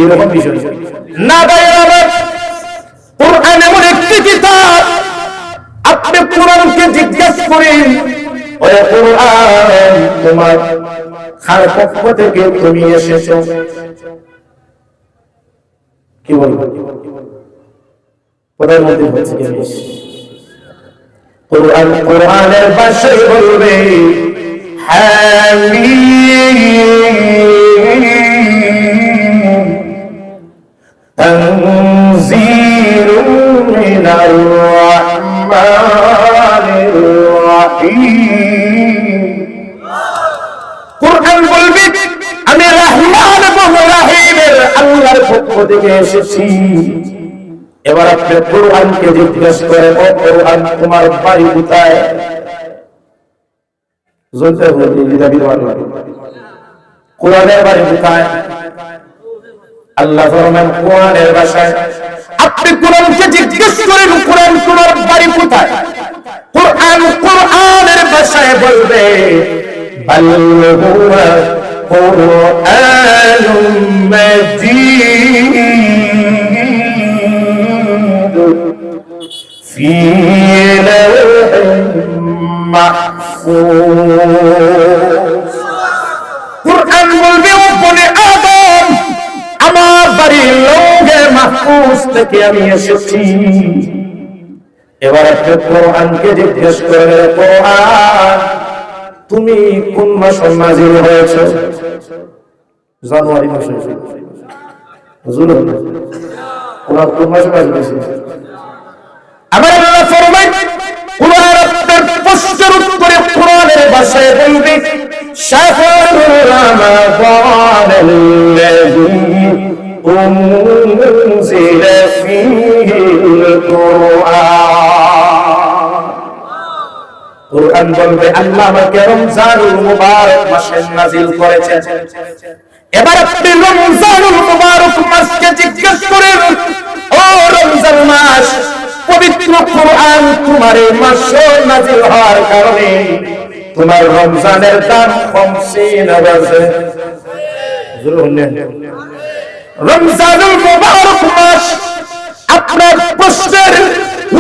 এরকম বিষয় না। কোরআন এমন একটি কিতাব, আপনি কোরআনকে জিজ্ঞেস করেন, ওরে কোরআন তোমার কার পক্ষ থেকে তুমি এসেছো? কি বলবো? প্রধানমন্ত্রী বলছে কোরআন, কোরআনের ভাষায় বলবে হামিম তানযীলুম মিনার রাহমানির রাহিম। কুরআন বলবে আমি রহমান এবং রহিমের আল্লাহর পক্ষ থেকে এসেছি। এবার আপনি কোরআনকে জিজ্ঞেস করেন, ও কোরআন তোমার বাড়ি কোথায়? কোরআনের বাড়ি কোথায়? আল্লাহ ফরমান কোরআনের ভাষায়। আপনি কোরআনকে জিজ্ঞেস করেন কোরআন তোমার বাড়ি কোথায়? কোরআন কোরআনের ভাষায় বলবে বাল হুয়া কুরআনুম মাজিদ ফি লাওহিন মাহফুজ। কোরআন বলবে ও বনে আদম আমার বাড়ি লৌহে মাহফুজ থেকে আমি এসেছি। এবার আপনি কোরআনকে জিজ্ঞেস করেন কোরআন তুমি কোন মাসে নাযিল হয়েছে? জানুয়ারি মাসে। হুজুর কোরআন কোন মাসে নাযিল হয়েছে? আমার আল্লাহ ফরমান কোরআন আপনার প্রশ্নের উত্তরে কোরআনের ভাষায় বলবে শাহরুর রমাদানাল্লাযী উনজিলা ফীহিল কুরআন। কোরআন বলবে আল্লাহ আমাকে রমজানুল মুবারক মাসে নাযিল করেছেন। এবার আপনি রমজানুল মুবারক মাসকে জিজ্ঞেস করেন ও রমজান মাস পবিত্র কোরআন তোমার এই মাসে নাযিল হওয়ার কারণে তোমার রমজানের দাম 50 আছে। রমজানুল মুবারক মাস আপনার প্রশ্নের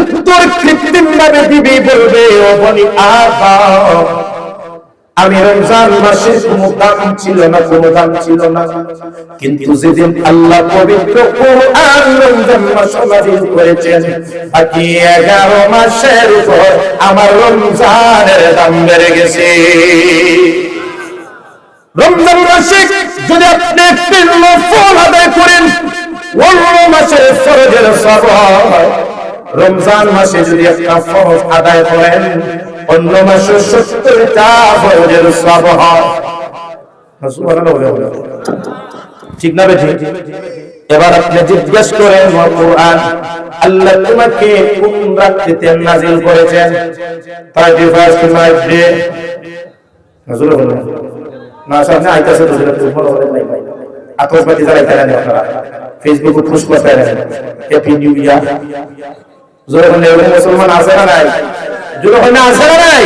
উত্তর কৃত্রিম ভাবে দিবে বলবে ও বনি আদম আমি রমজান মাসে কোনো দাম ছিল না, কোনো দাম ছিল না, কিন্তু যেদিন আল্লাহ পবিত্র কোরআন রমজান মাসে নাযিল করেছেন বাকি 11 মাসের উপর আমার রমজানের দাম বেড়ে গেছে। রমজান মাসে যদি আপনি একটি নফল আদায় করেন অন্য মাসের ফরজের সওয়াব, রমজান মাসে যদি একটা ফরজ আদায় করেন অন্য মাসে 70টা ফরজের সওয়াব হয়। ঠিক না বেঠিক? এবার আপনি জিজ্ঞেস করেন কোরআন আল্লাহ তোমাকে কোন রাত্রিতে নাযিল করেছেন? 31st night day. হুজুর বলেন না সামনে আইতাছে তো সেটা বলা হবে নাই ভাই। আতশবাজি যারা এখানে নেই আপনারা ফেসবুকে পোস্ট করতে পারেন হ্যাপি নিউ ইয়ার। জোরে বলেন এরকম মুসলমান আছে না নাই? জোরে বলেন আছে না নাই?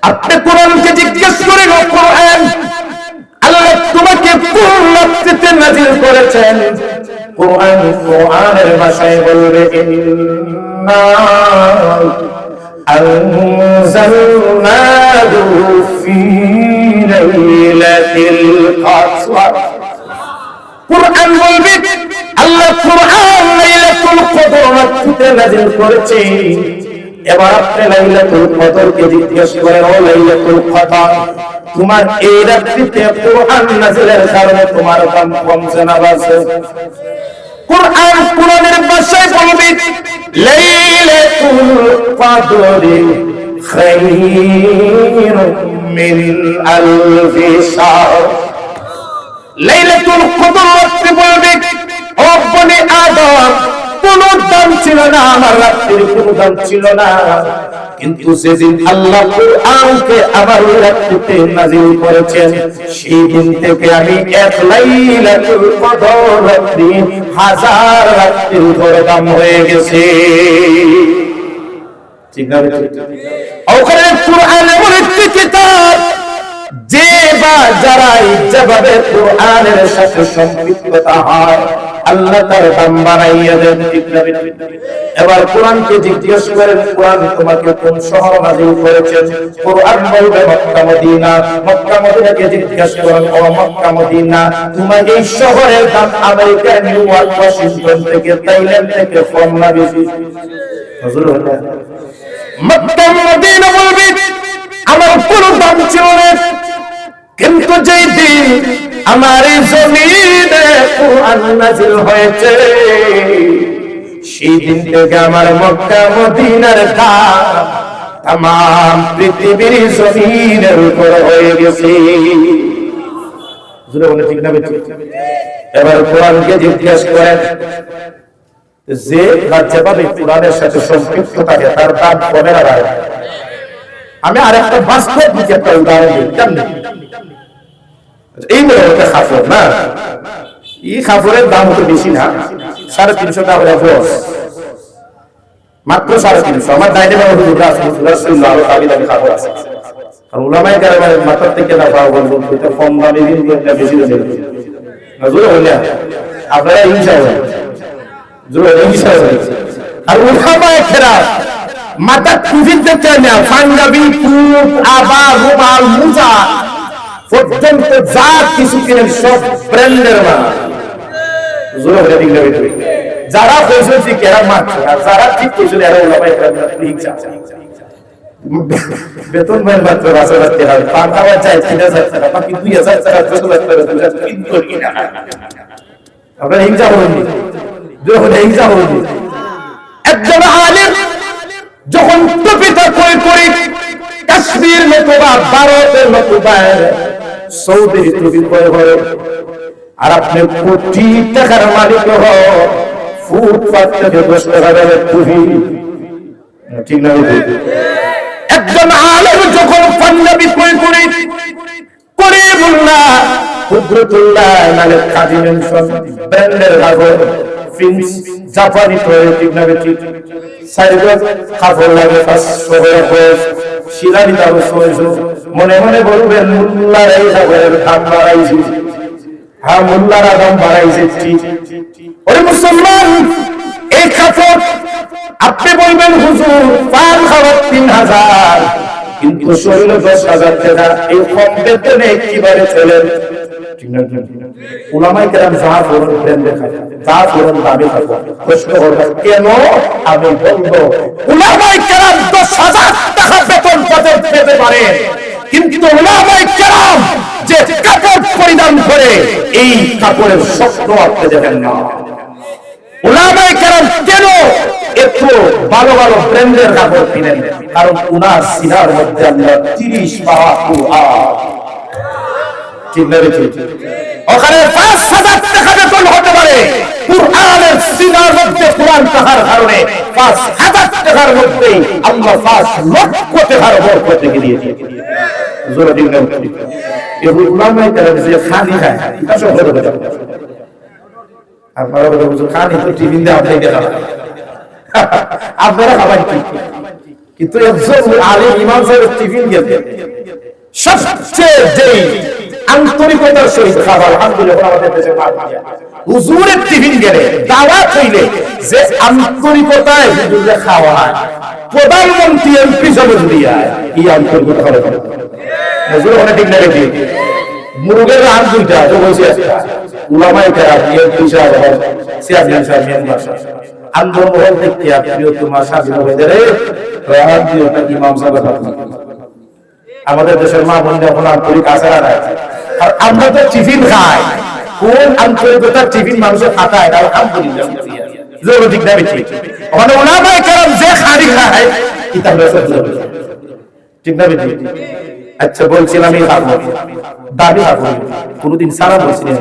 আপনি কোরআনকে জিজ্ঞেস করেন ও কোরআন আল্লাহ তোমাকে কোন রাত্রিতে নাযিল করেছেন? কোরআন কোরআনের ভাষায় বলবে ইন্না আনজালনাহু ফি লাইলাতিল কদর। কোরআন বলবে আল্লাহ কোরআন লাইলাতুল কদর রাত্রিতে নাযিল করেছে। এবার আপনি লাইলাতুল কদরকে জিজ্ঞেস করেন ও লাইলাতুল কদর তোমার এই রাত্রিতে কোরআন নাযিলের কারণে তোমার দাম কমছে না বাড়ছে? কোরআন কোরআনের ভাষায় বলবে লাইলাতুল কদরি খায়রুম মিন আলফি শাহর। লাইলাতুল কদর রাত্রি বলবে ও বনি আদম কোন দাম ছিল না, আমার রাত্রির কোন দাম ছিল না, কিন্তু সেদিন আল্লাহ কোরআনকে আমার রাত্রিতে নাযিল করেছেন সেই দিন থেকে আমি এক লাইলাতুল কদর রাত্রি 1000 রাত্রির উপর দাম হয়ে গেছে। ঠিক না? ওখানে কোরআন এমন একটি কিতাব যে বা যারা যেভাবে কোরআনের সাথে সম্পৃক্ততা হয় আল্লাহ তার দাম বাড়াইয়া দেন। ঠিক না? এবার কোরআনকে জিজ্ঞেস করেন কোরআন তোমাকে কোন শহর নাযিল করেছেন? কোরআন বলবে মক্কা মদিনা। মক্কা মদিনাকে জিজ্ঞেস করেন ও মক্কা মদিনা তোমার এই শহরের দাম আমেরিকা নিউ ইয়র্ক ওয়াশিংটন থেকে থাইল্যান্ড থেকে কম না বেশি? হুজুর মক্কা মদিনা বলবে আমার কোনো দাম ছিল না, কিন্তু যেই দিন আমার এই জমিনে কোরআন নাযিল হয়েছে, সেই দিন থেকে আমার মক্কা মদিনার দাম তামাম পৃথিবীর জমিনের উপর হয়ে গেছে। ঠিক না? এবার কোরআনকে জিজ্ঞেস করেন, যে যেভাবে কোরআনের সাথে সম্পৃক্ত থাকে তার দাম কমে না বাড়ে? আমি আর একটা বাস্তব দিকে একটা উদাহরণ দিই। কেমন এই মনে খাফর না, এই খাফরের দাম তো বেশি না, 350 টাকা বস, মাত্র 350। আমার ডাইনে বাবা হুজুর রাসূলুল্লাহ দামি দামি খাফর আছে, আর উলামায়ে কেরামের মাথার থেকে না পাওয়া বলবো এটা কম দামি দিন এটা বেশি দামি না, জোরে হইলে আপনারা ইনশাআল্লাহ জোরে ইনশাআল্লাহ। আর উলামায়ে কেরাম মাথা টুপিতে চায় পাঞ্জাবি, টুপ, আবা, রুমাল, মোজা পর্যন্ত যা কিছু কিনেন সব ব্র্যান্ডের মাল। জোরে হইলে ঠিক না? যারা কইছে ঠিক এরা মারছে, আর যারা ঠিক কইছে এরা উলামায়ে কেরামের ঠিক আছে। বেতন মেন মাত্র 5,000 টাকা, পান খাওয়া চাই 3,000 টাকা, বাকি 2,000 টাকা 10,000 টাকা কিন করি না। আপনারা হিংসা হবেন, যখন হিংসা হবেন। একজন আলেম যখন টুপিটা করে কাশ্মীর নতুবা ভারতের নতুবা সৌদির টুপি পরে, আর আপনি কোটি টাকার মালিক হন, ফুটপাত থেকে 10 টাকা দামের টুপি, ঠিক না? একজন আলেম যখন পাঞ্জাবি করে মোল্লা কুদরতুল্লাহ নালে কাজী মেনশন ব্র্যান্ডের কাপড়, প্রিন্স জাপানি করে, ঠিক না? ঠিক সাইডত কাপড় লাগে 500 টাকা, শিলারি দাম 600, মনে মনে বলবেন মোল্লার এই কাপড়ের দাম বাড়াইছে। হ্যাঁ, মোল্লারা দাম বাড়াইছে ঠিক। ওরে মুসলমান, এই কাপড় আপনি বলবেন হুজুর পান খাওয়ার 3,000, কিন্তু শরীরে 10,000 টাকা, এই কম বেতনে কিভাবে চলেন? উলামায়ে কেরাম যা ফরন ব্র্যান্ডে খায়, যা ফরন দামে খায়, প্রশ্ন করবেন কেন? আমি বলবো উলামায়ে কেরাম 10,000 টাকা বেতন পেতে পারে, কিন্তু উলামায়ে কেরাম যে কাপড় পরিধান করে এই কাপড়ের স্বপ্ন আপনি দেখেন না। উলামায়ে কেরাম কেন এত ভালো ভালো ব্র্যান্ডের কাপড় কিনেন? কারণ উনার সিনার মধ্যে আল্লাহ 30 পাওয়া কুরআন, ঠিক না? ওখানে 5,000 টাকা বেতন হতে পারে, কুরআনের সিনার মধ্যে কোরআন থাকার কারণে 5,000 টাকার মধ্যে আল্লাহ 5 লক্ষ টাকার বরকত দিয়ে দিয়েছে। জোরে ঠিক না? এই উলামায়ে কেরাম যে খালি খায় এটা সব হতে পারে। আপনারা বলছেন খালি তো টিভি দিয়ে আপনি দেখা, আপনারা খাবার কি, কিন্তু একজন আলেম ইমাম সাহেব টিফিন গেছে সবচেয়ে যে আন্তরিকতার সহিত খাবার, আলহামদুলিল্লাহ আমাদের দেশে হুজুরের টিফিন গেলে দাওয়াত হইলে যে আন্তরিকতায় হুজুরে খাওয়া হয়, প্রধানমন্ত্রী এমপি সব দিয়া এই আন্তরিকতা করে হুজুর অনেক ঠিক না? রেখে মুরগের রান দুইটা তো বসে আছে, উলামায়ে কেরাম এমপি সাহেব চেয়ারম্যান সাহেব মেম্বার সাহেব আন্দোলন দেখতে আপনিও তোমার স্বাধীন হয়ে যাবে। ইমাম সাহেব আমাদের দেশের মা বোন এখন আন্তরিক আচার আছে, আর আমরা তো টিফিন খাই, কোন আন্তরিকতার টিফিন মানুষের খাতায়, আলহামদুলিল্লাহ ঠিক না? ওখানে উলামায়ে কেরাম যে খাড়ি খায় কিতাব ঠিক না? আচ্ছা বলছিলাম এই খাবো দাবি খাবো, কোনদিন সালাম বলছিলেন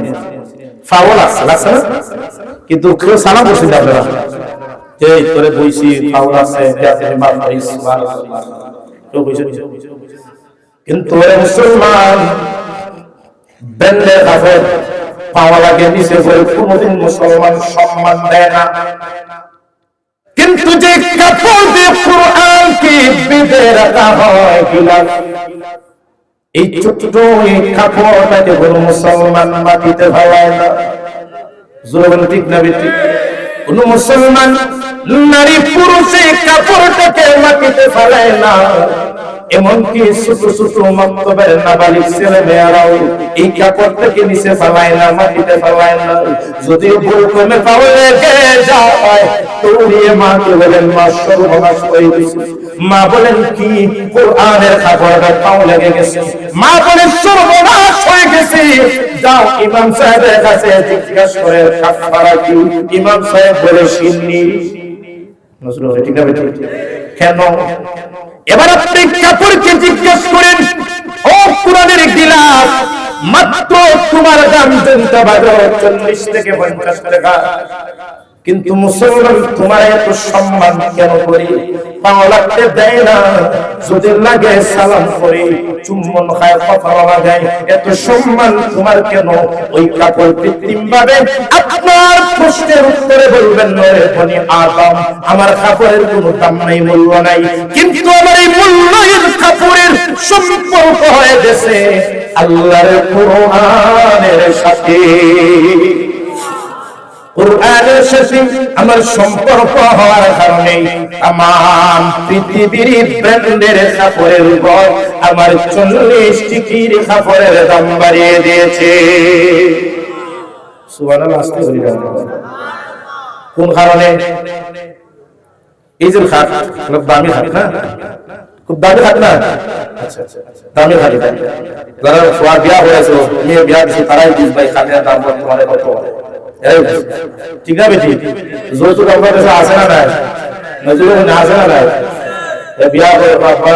ফাওয়াল আছে না? কিন্তু কেউ সালাম বলছেন আপনারা যে তোরে বইছি ফাওয়াল আছে মাফ করিস সুবহানাল্লাহ, কেউ বলছেন? কিন্তু মুসলমান ব্যান্ডের কাপড় পাওয়া লাগে নিচে করে কোনদিন মুসলমান সম্মান দেয় না, কিন্তু যে কাপড় দিয়ে কোরআনকে বেঁধে রাখা হয় গিলাফ, এই ছোট্ট এই কাপড়টাকে কোনো মুসলমান মাটিতে ভালায় না। জোরে ঠিক না? ঠিক। কোন মুসলমান নারী পুরুষ এই কাপড়টাকে মাটিতে ফেলায় না, এমনকি ছোট ছোট মক্তবের নাবালিগ ছেলে মেয়েরাও এই কাপড় থেকে নিচে ফেলায় না, মাটিতে ফেলায় না। যদি ভুল করে পাও লেগে যায় দৌড়িয়ে মাকে বলেন মা সর্বনাশ হয়ে গেছে। মা বলেন কি? কোরআনের কাপড়টা পাও লেগে গেছে। মা বলেন সর্বনাশ হয়ে গেছে। যাও ইমাম সাহেবের কাছে জিজ্ঞাসা করে কাফারা কি? ইমাম সাহেব বলে সিন্নি। নজরুল ঠিক আছে কেন? এবার আপনি কাপড়কে জিজ্ঞাসা করেন ও কোরআনের গিলাফ মাত্র তোমার দাম জানতে পারো 40 থেকে 50 টাকা, কিন্তু মুসলমান তোমার এত সম্মান কেন করি? পাও লাগতে দেয় না, যদি লাগে সালাম করে চুম্বন খায় কথা লাগায়, এত সম্মান তোমার কেন? ওই কাপড় কৃত্রিম ভাবে আপনার প্রশ্নের উত্তরে বলবেন নয় বনি আদম আমার কাপড়ের কোনো দাম নাই, মূল্য নাই, কিন্তু আমার এই মূল্যহীন কাপড়ের সম্পর্ক হয়ে গেছে আল্লাহর কোরআনের সাথে। কোরআনের সাথে আমার সম্পর্ক হওয়ার কারণে तमाम পৃথিবীর ব্র্যান্ডের কাপড়ের উপর আমার 40 টিকির কাপড়ের দাম বাড়িয়ে দিয়েছে। সুবহানাল্লাহ। কোন কারণে? এই যে খাট খুব দামি খাট না, খুব দামি খাট না, আচ্ছা দামি খাট। যারা সোয়া বিয়া হয়েছে মেয়ে বিয়া দিচ্ছে তারাই বুঝ ভাই খাটের দাম বর্তমানে কত। ঠিক আছে ঠিক যৌতুক আপনার কাছে আসে না নাই? নজরুল আসে না নাই? বিয়া করে বাবা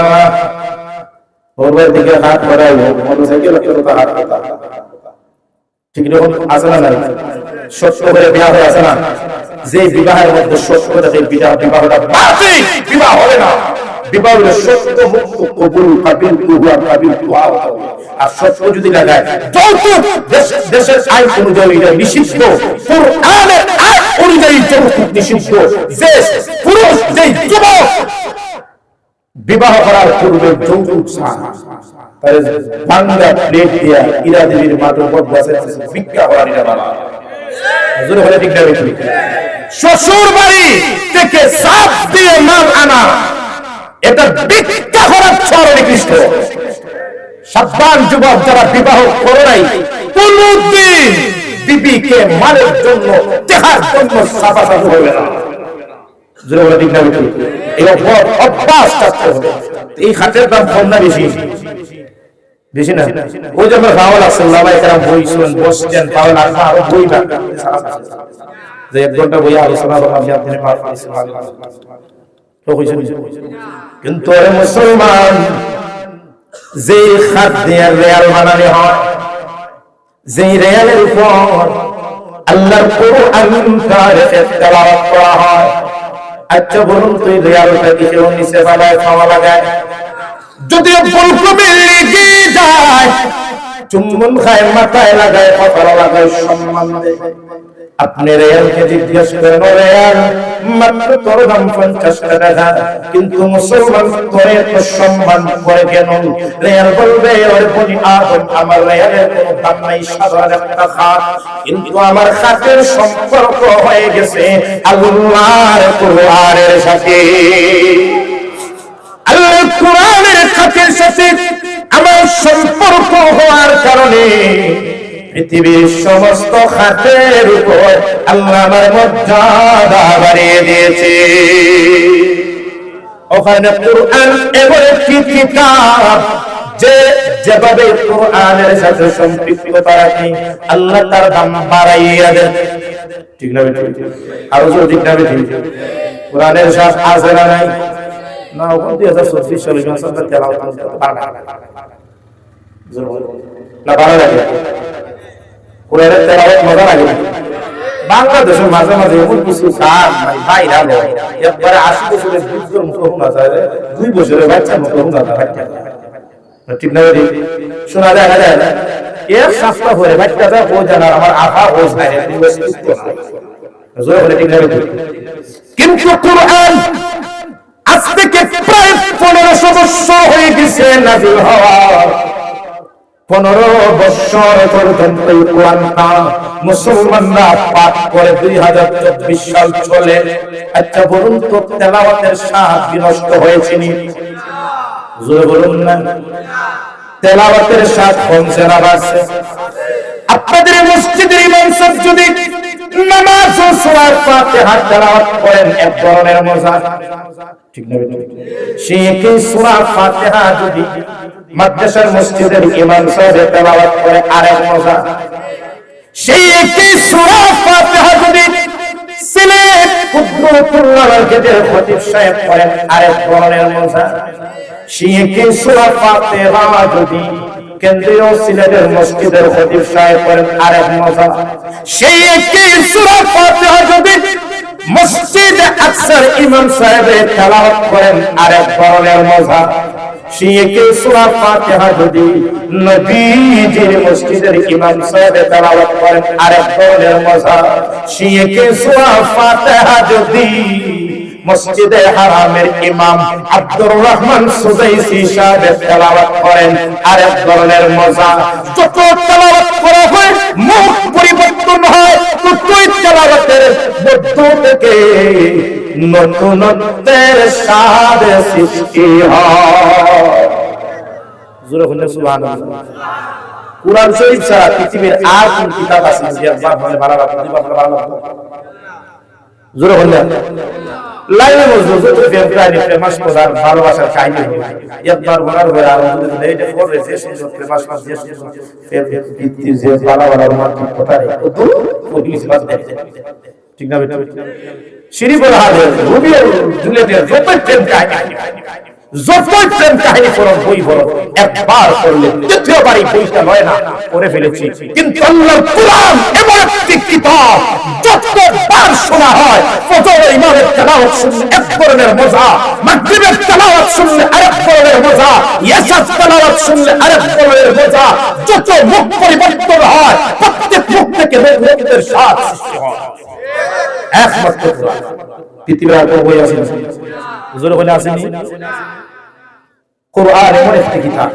ওর দিকে হাত করাই মোটরসাইকেল হাত কথা ঠিক রকম আসে না নাই? সত্য করে বিয়া হয়ে আসে না? যে বিবাহের মধ্যে সত্য করে বিবাহটা বাতিল, বিবাহ হবে না। বিবাহ হলো সত্য মুক্ত কবুল কাবিল কুয়া কাবিল কুয়া। আর সত্য যদি লাগায় যৌতুক দেশের আইন অনুযায়ী এটা নিষিদ্ধ, কোরআনের আইন অনুযায়ী যৌতুক নিষিদ্ধ। যে পুরুষ যে যুবক বিবাহ করার পূর্বে যৌতুক চায় তার বাংলা প্লেট দিয়া ইরা দেবীর মাথার উপর বসে ভিক্ষা করার এটা বাবা হুজুর বলে ঠিক না? শ্বশুর বাড়ি থেকে সাপ দিয়ে মাল আনা এটা ভিক্ষা করার চরম নিকৃষ্ট। সাবধান যুবক যারা বিবাহ করে নাই, কোনদিন বিবিকে মালের জন্য দেখার জন্য সাফাসাফি হবে না। জোরে বলে ঠিক না? এই অভ্যাস থাকতে হবে। এই খাটের দাম কম না বেশি? বেশি না? ওই যে আমরা রাওয়াল সাল্লাল্লাহু আলাইহি ওয়াসাল্লাম বইছেন বসছেন তাহলে না আরো বই না যে এক ঘন্টা বই আলোচনা করলাম যে আপনি মাফ করেছেন তো কইছেন। কিন্তু আরে মুসলমান যে খাট দিয়ে রিয়াল বানানো হয়, যে রিয়ালের উপর আল্লাহর কোরআনটা তেলাওয়াত করা হয়, আচ্ছা বলুন তো রিয়ালটা কি কেউ নিচে ফেলায় খাওয়া লাগায়? যদি ফুলকপি লেগে যায় চুম্বন খায় মাথায় লাগায় কথা লাগায় সম্মান দেয়। আপনি রিয়ালকে জিজ্ঞেস করেন রিয়াল মাত্র তোর দাম 50 টাকা, কিন্তু মুসলমান করে তো সম্মান করে কেন? রিয়াল বলবে ওরে বনি আদম আমার রিয়ালের কোনো দাম নাই, সাধারণ একটা খাট, কিন্তু আমার খাটের সম্পর্ক হয়ে গেছে আল্লাহর কোরআনের সাথে। আল্লাহর কোরআনের খাটের সাথে আমার সম্পর্ক হওয়ার কারণে পৃথিবীর সমস্ত খাতের উপর আল্লাহ আমার মর্যাদা বাড়িয়ে দিয়েছে। ওখানে কোরআন এমন একটি কিতাব যে যেভাবে কোরআনের সাথে সম্পৃক্ততা রাখে আল্লাহ তার দাম বাড়াইয়া দেন। ঠিক না? আরো জোরে ঠিক না? কোরআনের সাথে আছে না নাই? না ওখান 2024 সালে সংসদে তেলাওয়াত করতে পারবে না, ভালো লাগে কোরআনের তেলাওয়াত মজা লাগে। বাংলাদেশের মাঝে মাঝে এমন কিছু গান বাইরে আলো একবারে 80 বছরের বৃদ্ধর মুখে শোনা যায়, 2 বছরের বাচ্চার মুখে শোনা যায়। ঠিক না? শোনা যায় না? এক সপ্তাহ পরে বাচ্চাটা ও জানা আমার আফা ও যায় কিন্তু কোরআন আজ থেকে প্রায় 1500 বছর হয়ে গেছে নাযিল হওয়া। 15 বছর পর্যন্ত এই কোরআনটা মুসলমানরা পাঠ করে 2024 সাল চলে। আচ্ছা বলুন তো তেলাওয়াতের স্বাদ বিনষ্ট হয়েছে নি? জোরে বলুন না। তেলাওয়াতের সাথ কমছে না বাড়ছে? আপনাদের মসজিদের ইমাম সাহেব যদি নামাজ ও সূরা ফাতিহা তেলাওয়াত করেন এক ধরনের মজা, ঠিক না? সে কি সূরা ফাতিহা যদি মাদ্রাসার মসজিদের ইমাম সাহেব তেলাওয়াত করে আরেক মজা। সেই একই সূরা ফাতিহা যদি সিলেট কুতুবুল্লাহ মার্কেটের খতিব সাহেব করেন আরেক ধরনের মজা। সেই একই সূরা ফাতিহা যদি কেন্দ্রীয় সিলেটের মসজিদের খতিব সাহেব করেন আরেক মজা। সেই একই সূরা ফাতিহা যদি মসজিদ আকসার ইমাম সাহেব তেলাওয়াত করেন আরেক ধরনের মজা। সেই একই সূরা ফাতিহা যদি নবীজির মসজিদের ইমাম সাহেব তেলাওয়াত করেন আরেক ধরনের মজা। সেই একই সূরা ফাতিহা যদি মসজিদে হারামের ইমাম আব্দুর রহমান সুদাইসি সাহেব তেলাওয়াত করেন আরেক ধরনের মজা। যত তেলাওয়াত করা হয় মুখ পরিবর্তন হয়, ততই তেলাওয়াতের মধ্য থেকে নতুনত্বের স্বাদ সৃষ্টি হয়। জোরে বলুন সুবহানাল্লাহ। কুরআন শরীফ ছাড়া পৃথিবীর আর কোন কিতাব আছে যে আল্লাহ বলে ভালো লাগবে, ভালো লাগবে? জোরে বলুন। লাইনে মজদুর যত প্রেম কাহিনী প্রেমাস পদার ভালোবাসার কাহিনী একবার বলার হয়ে আর এইটা করে যে সুন্দর প্রেমাস মাস যে সুন্দর প্রেম যে ভালো রোমান্টিক কথা রে তো পুলিশ বাদ দেয়, ঠিক না? বেটা সিঁড়ি বলা হবে রুবি জুলিয়েটের যত প্রেম কাহিনী, যত প্রেম কাহিনী পড়ো বই পড়ো, একবার পড়লে দ্বিতীয়বারই বইটা লয় না, পড়ে ফেলেছি। কিন্তু আল্লাহর কুরআন এমন একটি কিতাব যতবার শোনা হয়, ফজরের ইমামের তেলাওয়াত শুনলে এক ধরনের মজা, মাগরিবের তেলাওয়াত শুনলে আরেক ধরনের মজা, ইয়াসার তেলাওয়াত শুনলে আরেক ধরনের মজা। যত মুখ পরিবর্তন হয় প্রত্যেক মুখ থেকে নতুনত্বের স্বাদ সৃষ্টি হয়। একমাত্র কুরআন পৃথিবীর আর কোনো বই আছে না? হুজুর বলে আসেনি? কুরআন এমন একটি কিতাব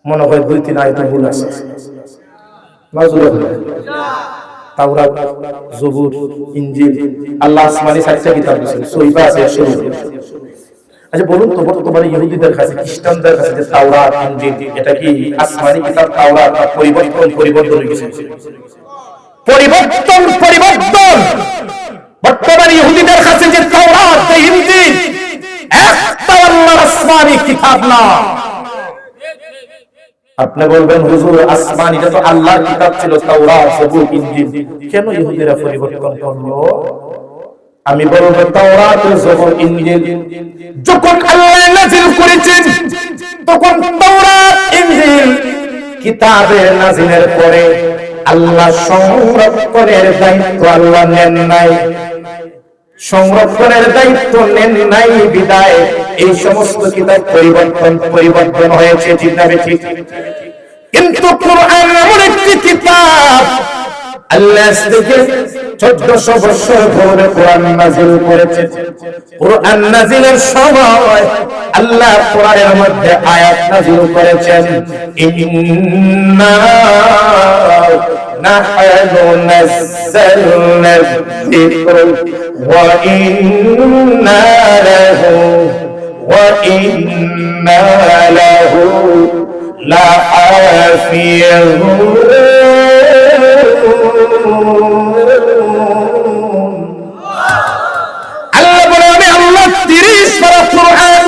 মনে হয় 2-3 আয়াত ভুল আছে। মাজুর তাওরাত, জবুর, ইনজিল, আল্লাহ আসমানি 4টা কিতাব দিয়েছেন, সহিফা আছে 100। আচ্ছা বলুন তো, বর্তমানে ইহুদিদের কাছে খ্রিস্টানদের কাছে যে তাওরাত ইনজিল এটা কি আসমানি কিতাব? তাওরাত পরিবর্তন হয়ে গেছে, পরিবর্তন। বর্তমানে ইহুদিদের কাছে যে তাওরাত ইনজিল একটা আল্লাহর আসমানি কিতাব না। আপনি বলবেন হুজুর আসমানি এটা তো আল্লাহর কিতাব ছিল তাওরাত, জবুর, ইনজিল, কেন ইহুদিরা পরিবর্তন করলো? আমি বলবো তাওরাত, জবুর, ইনজিল যখন আল্লাহ নাযিল করেছেন তখন তাওরাত, ইনজিল কিতাবে নাযিলের পরে আল্লাহ সংরক্ষণের দায়িত্ব আল্লাহ নেন নাই, সংরক্ষণের দায়িত্ব নেন নাই বিদায় এই সমস্ত কিতাব পরিবর্তন হয়েছে, ঠিক না? ঠিক। কিন্তু কুরআন এমন একটি কিতাব আল্লাহ থেকে 1400 বছর ধরে কোরআন নাযিল করেছেন। কোরআন নাযিলের সময় আল্লাহ কোরআনের মধ্যে আয়াত নাযিল করেছেন, ইন্না নাহনু নাযালনা যিকর ওয়া ইন্না লাহু লাহাফিজুন। আল্লাহ বলে আমি আল্লাহ 30 পারা কোরআন,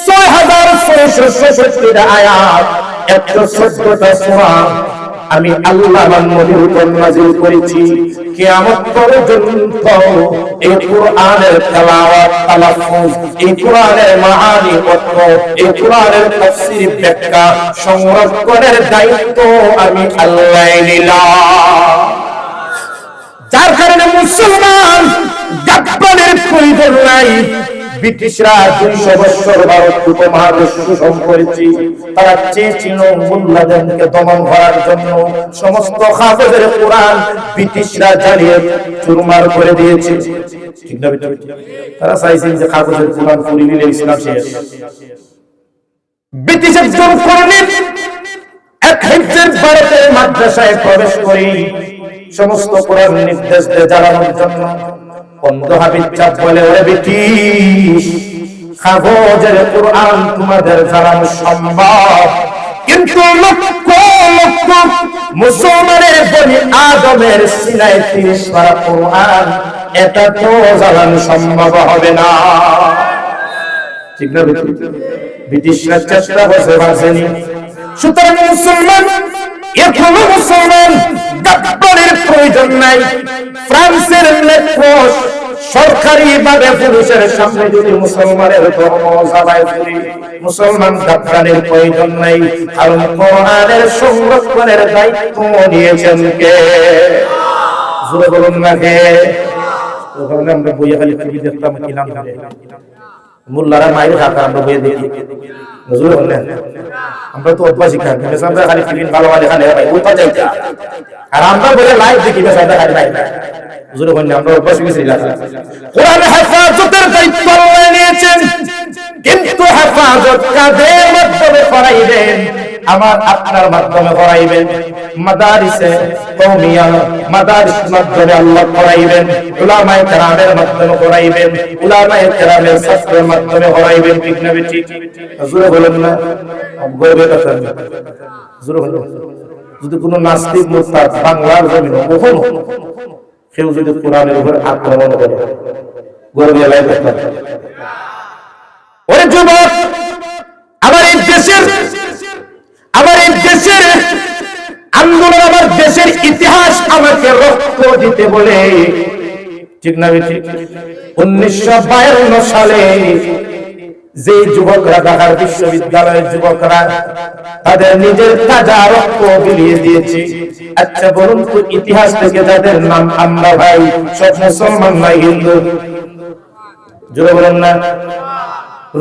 6666টা আয়াত, 114টা সূরা আমি আল্লাহ নবীর উপর নাযিল করেছি। কিয়ামত পর্যন্ত এই কোরআনের তেলাওয়াত, তালাফুজ, এই কোরআনের মাআনি অর্থ, এই কোরআনের তাফসীর ব্যাখ্যা সংরক্ষণের দায়িত্ব আমি আল্লাহ নিলাম। যার কারণে মুসলমান গাদ্দারের প্রয়োজন নাই। ব্রিটিশরা 200 বছর ভারত উপমহাদেশ শোষণ করেছে, তারা চেয়েছিল মোল্লাদেরকে দমন করার জন্য সমস্ত কাগজের কোরআন ব্রিটিশরা জ্বালিয়ে চুরমার করে দিয়েছে, ঠিক না? তারা চাইছেন যে কাগজের কোরআন পুড়িয়ে দিলে ইসলাম শেষ। ব্রিটিশের জোর কর্মী এক হিজর ভারতের মাদ্রাসায় প্রবেশ করে সমস্ত কোরআন নির্দেশ দিয়ে জ্বালানোর জন্য অন্ধ হাবিব চাপ বলে, ওরে ব্রিটিশ কাগজের কোরআন তোমাদের জানানো সম্ভব, কিন্তু লক্ষ লক্ষ মুসলমানের বনি আদমের সিনায় 30 পারা কোরআন, এটা তো জানানো সম্ভব হবে না। ঠিক না? ব্রিটিশরা চেষ্টা করছে, পারছেনি। সুতরাং মুসলমান, এখনো মুসলমান গাদ্দারের প্রয়োজন নাই। ফ্রান্সের নেত্রস সরকারি ভাবে পুলিশের সামনে যদি মুসলমানের ধর্ম জানায় করি, মুসলমান গাদ্দারের প্রয়োজন নাই। কারণ কোরআনের সংরক্ষণের দায়িত্ব নিয়েছেন কে? জোরে বলুন না কে? ওখানে আমরা বইয়ে খালি টিভি দেখতাম, কিলাম ধরে মোল্লারা মাইর খাতা, আমরা বইয়ে দেখি। জোরে বললেন, আমরা তো অভ্যাসী খান, আমরা খালি টিভি ভালো ভালো খালে ভাই ওইটা যাইতা, আর আমরা বলে লাইভ দেখি বেশ আমরা খালি ভাই। জোরে বললেন, আমরা অভ্যাসী গেছি। কোরআন হেফাজতের দায়িত্ব আল্লাহ নিয়েছেন, কিন্তু হেফাজত কাদের মাধ্যমে করাইবেন? আমার আপনার মাধ্যমে করাইবেন। মাদারিসে কওমিয়া, মাদারিস মাধ্যমে আল্লাহ করাইবেন। উলামায়ে কেরামের মাধ্যমে করাইবেন, উলামায়ে কেরামের ছাত্রের মাধ্যমে করাইবেন। ঠিক না ঠিক? জোরে বলেন না, গর্বের কথা। জোরে বলেন। যদি কোনো নাস্তিক মুরতাদ বাংলার জমিন কখনো কেউ যদি কোরআনের উপর আক্রমণ করে, গর্বে লাগে না। ওরে যুবক, আমার এই দেশের আন্দোলন, আমার দেশের ইতিহাস আমাকে রক্ত দিতে বলে, ঠিক না ঠিক? 1952 সালে যে যুবকরা, ঢাকার বিশ্ববিদ্যালয়ের যুবকরা তাদের নিজের তাজা রক্ত বিলিয়ে দিয়েছে। আচ্ছা বলুন তো, ইতিহাস থেকে যাদের নাম আমরা ভাই সব মুসলমান নাই হিন্দু? জোরে বলেন না।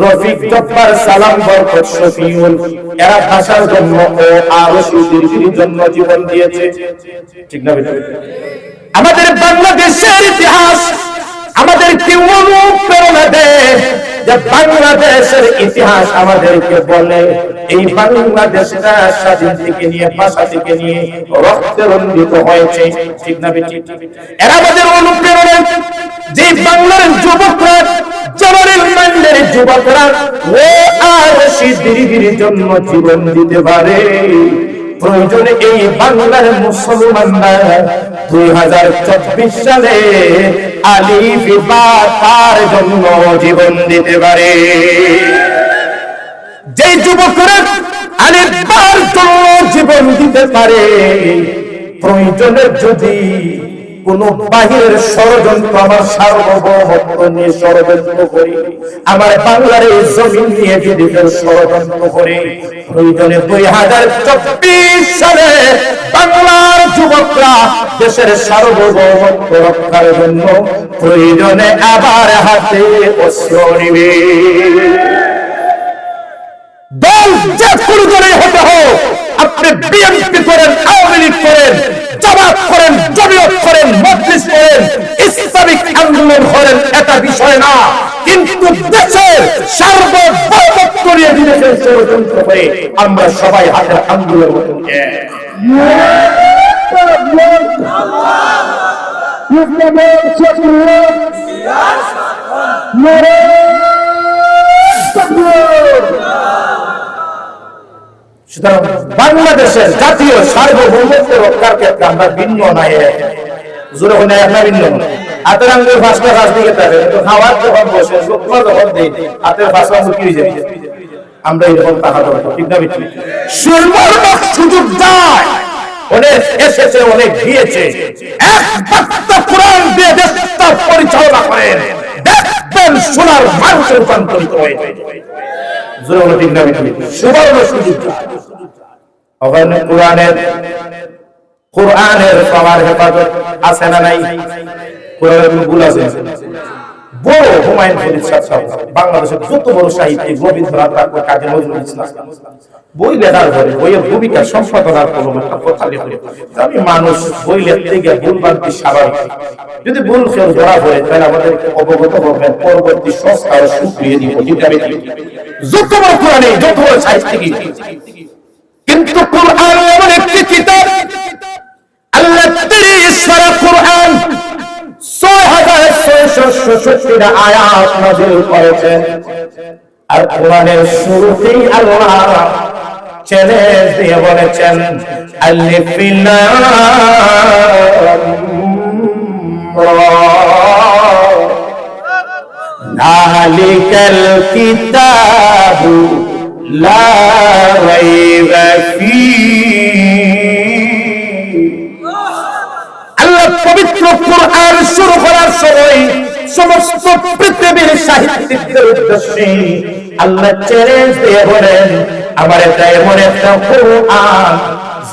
রফিক, জব্বার, সালাম, বরকত, শফিউল, এরা ভাষার জন্য ও আরো সুদীর্ঘের জন্য জীবন দিয়েছে। ঠিক না? আমাদের বাংলাদেশের ইতিহাস আমাদেরকে অনুপ্রেরণা দেয়, যে বাংলাদেশের ইতিহাস আমাদেরকে বলে এই বাংলাদেশটা স্বাধীন থেকে নিয়ে, ভাষা থেকে নিয়ে রক্তে রঞ্জিত হয়েছে। ঠিক না? এরা আমাদের অনুপ্রেরণা, যে বাংলার যুবকরা, জবারের মান্ডের যুবকরা ও আর সিদ্ধির জন্য জীবন দিতে পারে, প্রয়োজনে এই বাংলার মুসলমানরা 2024 সালে আলিফ বা তার জন্য জীবন দিতে পারে। যে যুবকরা আলিফ বার জন্য জীবন দিতে পারে, প্রয়োজনে যদি কোন বাহিরের ষড়যন্ত্র আমার সার্বভৌমত্ব নিয়ে ষড়যন্ত্র করে, আমার বাংলার এই জমিন নিয়ে যদি ষড়যন্ত্র করে, প্রয়োজনে 2024 সালে বাংলার যুবকরা দেশের সার্বভৌমত্ব রক্ষার জন্য প্রয়োজনে আবার হাতে অস্ত্র নিবে। দল যে কোনো দলের হতে হোক, আপনি বিএনপি করেন, আওয়ামী লীগ করেন, জামাত করেন, জমিয়ত করেন, মজলিস করেন, ইসলামিক আন্দোলন করেন, এটা বিষয় না। কিন্তু দেশের সার্বভৌমত্ব নিয়ে বিদেশের ষড়যন্ত্র করে আমরা সবাই হাতের আন্দোলন করতে। সুতরাং বাংলাদেশের জাতীয় সার্বভৌমত্ব রক্ষার ক্ষেত্রে আমরা ভিন্ন নাই। জোরে হলে আমরা ভিন্ন। হাতের আঙ্গুল ফাঁসটা ফাঁস দিকে থাকে, কিন্তু খাওয়ার যখন বসে লোকমা যখন দেয় হাতের ফাঁসটা মুখি হয়ে যায়। আমরা এরকম টাকা দেবো, ঠিক না? সুযোগ যায়, অনেক এসেছে, অনেক দিয়েছে। একমাত্র কোরআন দিয়ে দেশটা পরিচালনা করেন, দেখবেন সোনার মানুষে রূপান্তরিত হয়ে যায়। জোরে হলে ঠিক না? সুবর্ণ সুযোগ ওখানে কোরআনের পাওয়ার হেফাজত আছে না নাই? কোরআনের ভুল আছে? বড় হুমায়ুন ফরিদ সাহেব, বাংলাদেশের যত বড় সাহিত্যিক, রবীন্দ্রনাথ ঠাকুর, কাজী নজরুল ইসলাম, বই লেখার পরে বইয়ের ভূমিকা সম্পাদনার কোনো কথা লেখে। আমি মানুষ বই লিখতে গিয়ে ভুল বানতে স্বাভাবিক। যদি ভুল কেউ ধরা পড়ে তাহলে আমাদেরকে অবগত করবেন, পরবর্তী সংস্কার সুক্রিয়ে দিব। যত বড় কোরআনে, যত বড় সাহিত্যিক, কিন্তু কোরআন এমন একটি কিতাব, আল্লাহ 30 পারা কোরআন, 6600 166টা আয়াত নাযিল করেছেন। আর কোরআনের শুরুতেই আল্লাহ চ্যালেঞ্জ দিয়ে বলেছেন আলিফ লাম রা যালিকাল কিতাবু লা রাইবা ফীহি। আল্লাহ পবিত্র কোরআন শুরু করার সময় সমস্ত পৃথিবীর সাহিত্যিকদের উদ্দেশ্যে আল্লাহ চ্যালেঞ্জ দিয়ে বলেন আমার এটা এমন একটা কোরআন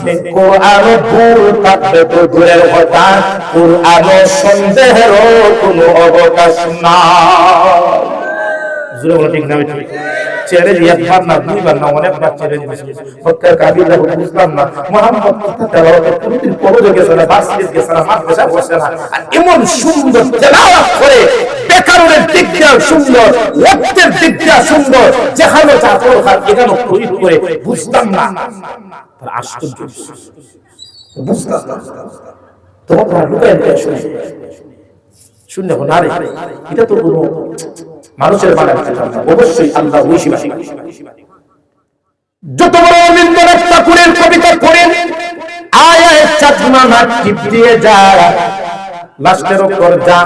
যে কোরআনে ভুল থাকবে তো দূরের কথা, কোরআনে সন্দেহেরও কোনো অবকাশ নাই। জোরে বলো ঠিক না ঠিক? চ্যালেঞ্জ একবার না দুইবার না অনেকবার চ্যালেঞ্জ দিয়েছে। মক্কার কাফিররা বুঝলাম না মুহাম্মদ কথা তেলাওয়াত কোনদিন পড়ে গেছে না, বাসিস গেছে না, মাদ্রাসা বসে না, আর এমন সুন্দর তেলাওয়াত করে বেকারের দিক দিয়ে সুন্দর, ওয়াক্তের দিক দিয়ে সুন্দর, যেখানে চাকর খান এখানে প্রয়োগ করে বুঝতাম না। তার আশ্চর্য বুঝতাম না। তোমরা লুকায় শুনে শুনে না রে, এটা তো কোনো মানুষের বানানো কথা না, অবশ্যই আল্লাহ ঐশীবাসী। যত বড় রবীন্দ্রনাথ ঠাকুরের কবিতা পড়েন আয়ায় চাঁদমামা টিপ দিয়ে যায়, লাস্টের উপর যা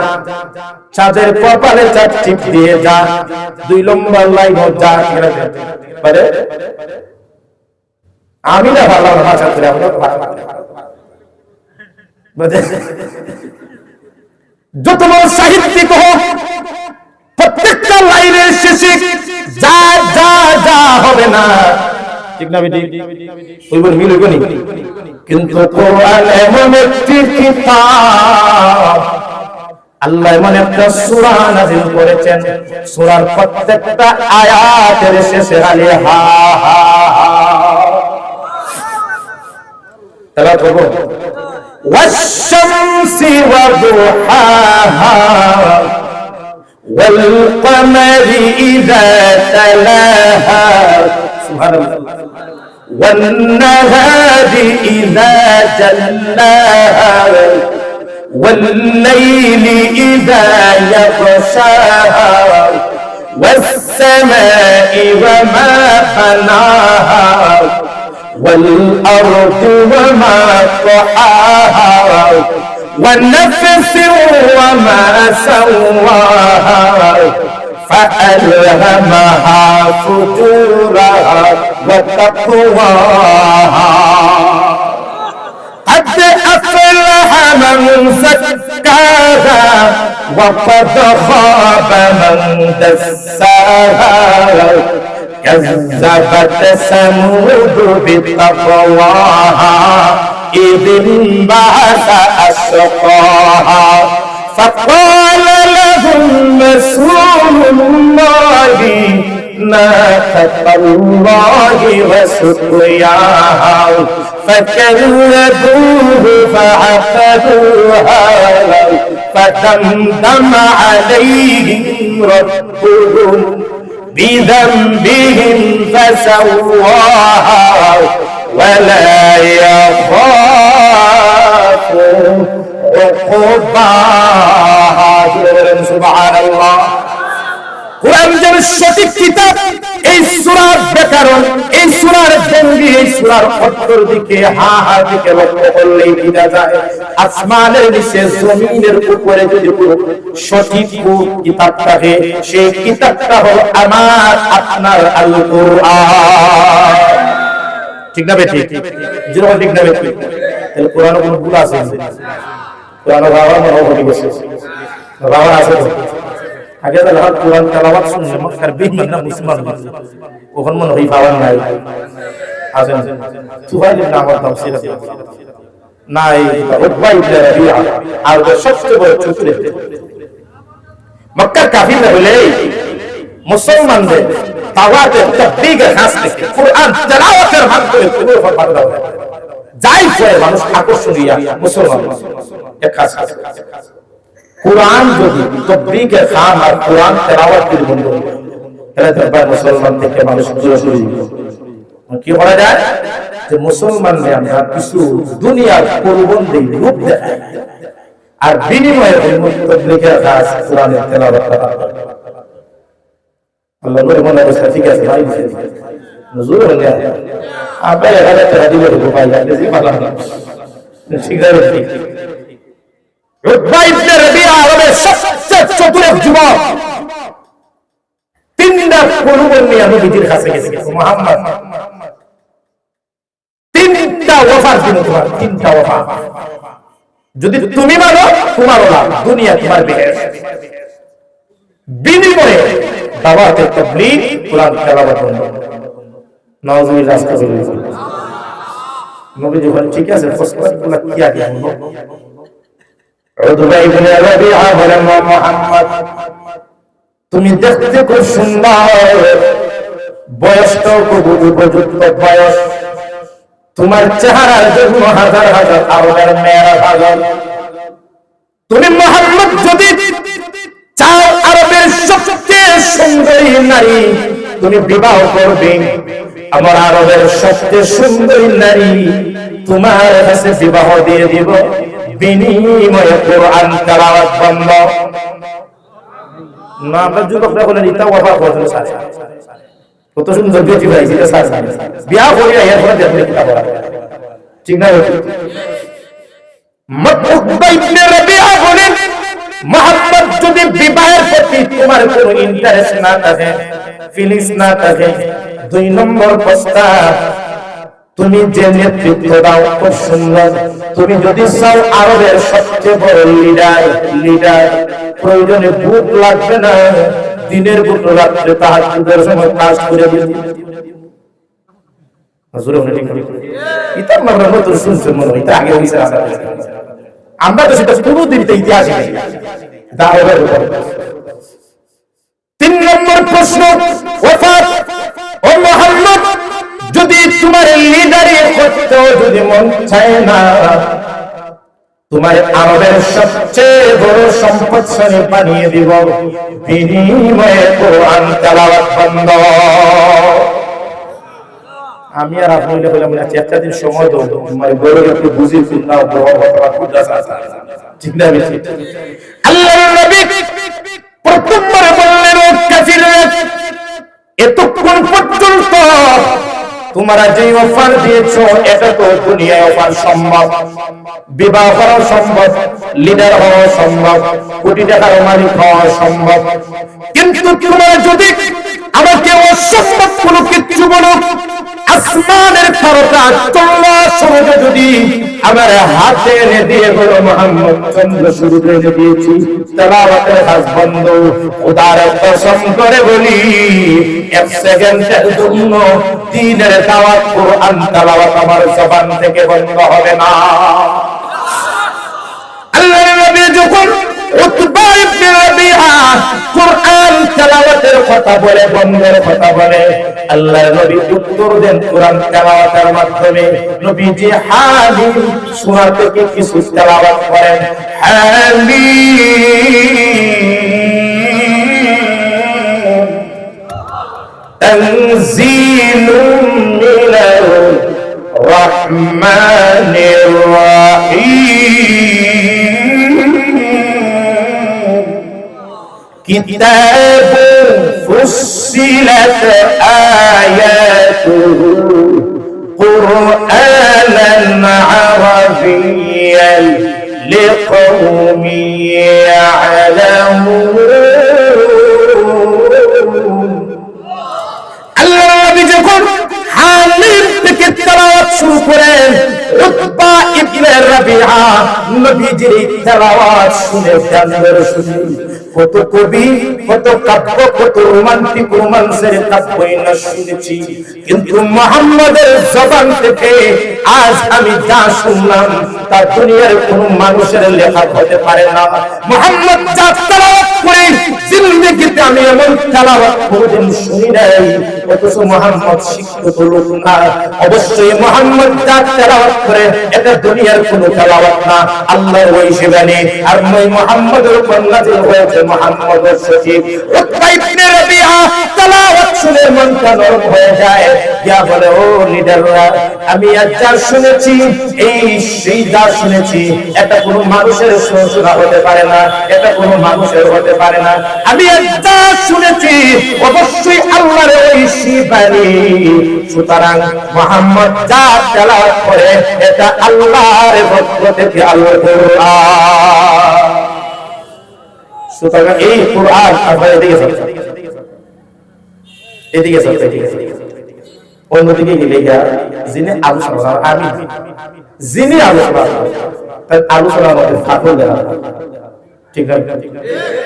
চাঁদের কপালে চাঁদ টিপ দিয়ে যা, 2 নম্বর লাইন যা পারে আমি না ভালো ভাষা করে আমরা যত বড় সাহিত্যিক হোক প্রত্যেকটা লাইনের শেষে যা যা যা হবে না, ঠিক না বেটি? ওইবার মিল হইব নি? কিন্তু কোরআন এমন একটি কিতাব, আল্লাহ এমন একটা সূরা নাযিল করেছেন, সূরার প্রত্যেকটা আয়াতের শেষে আলে হা হা তালা করব ওয়াশ-শামসি ওয়া দুহাহা والقمر إذا تلاها والنهار إذا جلاها والليل إذا يغشاها والسماء وما بناها والأرض وما طحاها والنفس وما سواها فألهمها فجورها وتقواها قد أفلح من زكاها وقد خاب من دساها كذبت ثمود بتقواها إذ انبعث أشقاها فقال لهم رسول الله ناقة الله وسقياها فكذبوه فعقروها فدمدم عليهم ربهم بذنبهم فسواها ولا يخاف عقباها سبحان الله কোরআন যে সঠিক কিতাব, এই সূরার ব্যাকরণ, এই সূরার ভঙ্গি, এই সূরার অর্থের দিকে হা হা দিকে লক্ষ্য করলেই বোঝা যায় আসমানের নিচে জমিনের উপরে যদি কোনো সঠিক কিতাব থাকে সেই কিতাবটা হলো আমার আপনার আল কোরআন। ঠিক না বেটি? যেরকম ঠিক না বেটি? তাহলে কোরআনে কোনো ভুল আছে? কোরআনে বাবা মনে হয়ে গেছে, বাবা আছে আগে তাহলে কোরআন তেলাওয়াত শুনলে মক্কার বেঈমানরা মুসলমান হয়েছে, ওখানে মনে হয় পাওয়ার নাই আছেন সুহাইল ইবনে আমর তাফসীর নাই উতবা ইবনে রাবিআ আর সবচেয়ে বড় চতুরে মক্কার কাফিররা বলে মুসলমানদের তাওয়াতের তাবলীগের কাজ থেকে কোরআন তেলাওয়াতের মাধ্যমে পুরো বান্দা হয় যাই করে মানুষ আকর্ষণীয় মুসলমান এক কাজ করে কোরআন যদি তাবলীগের কাজ আর কোরআন তেলাওয়াতের বন্ধ হয় তাহলে দরবার মুসলমান থেকে মানুষ দূরে সরে যাবে। কি করা যায় যে মুসলমানরা আমরা কিছু দুনিয়ার প্রবন্ধে রূপ দেখায় আর বিনিময়ে লিখে রাখা আছে কোরআনের তেলাওয়াত করা। আল্লাহ বলে মনে করছে ঠিক আছে ভাই নজরুল হলে আপনার 1000 টাকা দিলে ভাই আপনি জি ভালো না ঠিক আছে। উতবা ইবনে রবিআ আরবের সবচেয়ে চতুর যুবক, তিনটা পরিবার নিয়ে নবীজির কাছে গেছে। মুহাম্মদ তিনটা ওয়াফার দিন, তোমার তিনটা ওয়াফা, যদি তুমি মানো তোমার লাভ, দুনিয়া তোমার বিহেস, বিনিময়ে দাওয়াতে তাবলীগ কোরআন তেলাওয়াত করবে। নাউজুবিল্লাহ আস্তাগফিরুল্লাহ। নবী যখন ঠিক আছে ফসফাতগুলো কি আগে বলবো। উতবা ইবনে রবিআ বলেন মুহাম্মদ তুমি দেখতে খুব সুন্দর, বয়সটাও খুব উপযুক্ত বয়স, তোমার চেহারার জন্য হাজার হাজার আরবের মেয়েরা পাগল। তুমি মুহাম্মদ যদি চাও আরবের সবচেয়ে সুন্দরী নারী তুমি বিবাহ করবে, আমার আরবের সবচেয়ে সুন্দরী নারী তোমার কাছে বিবাহ দিয়ে দিব, বিনিময়ে কোরআন তেলাওয়াত বন্ধ না। আমরা যুবকরা বলেন এটা ওয়াফা করতে চাই, কত সুন্দর বিয়ে ভাই, এটা সাজ বিয়া করিয়া এরপরে দেখলে কিতাব পড়া ঠিক না। উতবা ইবনে রবিআ বলেন মুহাম্মদ যদি বিবাহের প্রতি তোমার কোনো ইন্টারেস্ট না থাকে, ফিলিংস না থাকে, 2 নম্বর প্রস্তাব তুমি যে নেতৃত্ব দাও খুব সুন্দর, তুমি যদি চাও আরবের সবচেয়ে বড় লিডার, প্রয়োজনে ভূত লাগবে না, দিনের ভূত রাত্রে তাহাজ্জুদের সময় কাজ করে দিবে। হুজুর আপনি ঠিক ঠিক এটা আমরা নতুন শুনছেন মনে হয়, এটা আগে হইছে আমরা তো সেটা কোনোদিন ইতিহাসে নেই। 3 নম্বর প্রশ্ন ওয়াফাত ও মুহাম্মদ যদি তোমার লিডারি করতে যদি মন চায় না, তোমার আরবের সবচেয়ে বড় সম্পদশালী বানিয়ে দিব, বিনিময়ে কোরআন তেলাওয়াত বন্ধ। আমি আর আপনি বললাম না একটা দিন সময় দাও, তোমার বড় একটু বুঝি না বড় কথা কুদা আছে ঠিক না। আল্লাহর নবী প্রথমবার বললেন ও কাফিররা এতক্ষণ পর্যন্ত তোমরা যে অফার দিয়েছো এটা তো দুনিয়ায় অফার সম্ভব, বিবাহ করা সম্ভব, লিডার হওয়া সম্ভব, কোটি টাকার মালিক হওয়া সম্ভব, কিন্তু তোমরা যদি আমাকে অসম্ভব কোনো কিছু বলো, আসমানের তারকা চন্দ্র সূর্য যদি আমার হাতে এনে দিয়ে বলো মুহাম্মদ চন্দ্র সূর্য এনে দিয়েছি, তেলাওয়াতের কাজ বন্ধ, খোদার কসম করে বলি 1 সেকেন্ডের জন্য দ্বীনের দাওয়াত কোরআন তেলাওয়াত আমার জবান থেকে বন্ধ হবে না। আল্লাহর নবী যখন উতবা ইবনে রবিআ কোরআন তেলাওয়াতের কথা বলে, বন্ধের কথা বলে, আল্লাহর নবী উত্তর দেন কোরআন তেলাওয়াতের মাধ্যমে। নবীজি হামিম সূরা থেকে কিছু তেলাওয়াত করেন, হামিম তানজিলুম মিনার রাহমানির রাহিম কিতাবুন ফুসসিলাত আয়াতুহু কুরআনান আরাবিয়্যান লিকওমি ইয়ালামুন। আল্লাহ নবী যখন হামিম থেকে তেলাওয়াত শুরু করেন, উতবা ইবনে রবিআ নবীজির তেলাওয়াত শুনে কান্দরে শুনে কত কবি, কত কাব্য, কত রোমান্টিক রোমান্সের কাব্যই না শুনেছি, কিন্তু মুহাম্মাদের জবান থেকে আজ আমি যা শুনলাম তা দুনিয়ার কোন মানুষের লেখা হতে পারে না। মুহাম্মদ যা তেলাওয়াত করে জিন্দেগিতে আমি এমন তেলাওয়াত কোনদিন শুনি নাই। ও অথচ মুহাম্মদ শিক্ষিত লোক না। অবশ্যই মুহাম্মদ যা তেলাওয়াত করে এটা দুনিয়ার কোনো তেলাওয়াত না, আল্লাহর ওহী বাণী। আর ওই মুহাম্মদের উপর নাযিল হয়েছে মুহাম্মদের সচিব উতবা ইবনে রাবিআ তেলাওয়াত শুনে মনটা নরম হয়ে যায়, ইয়া বলে ও লিডাররা, আমি আজ যা শুনেছি এই সেই যা শুনেছি এটা কোনো মানুষের শোনা হতে পারে না, এটা কোনো মানুষের হতে পারে না। আমি আজ যা শুনেছি অবশ্যই আল্লাহর ওহী বাণী। সুতরাং মুহাম্মদ যা তেলাওয়াত করে এটা আল্লাহর পক্ষ থেকে আল্লাহর কোরআন। সুতরাং এই কোরআন আপনারা এদিকে অন্যদিকে গেলে যিনি আলোচনা আমি যিনি আলোচনার মধ্যে ফাটল দেওয়া, ঠিক আছে?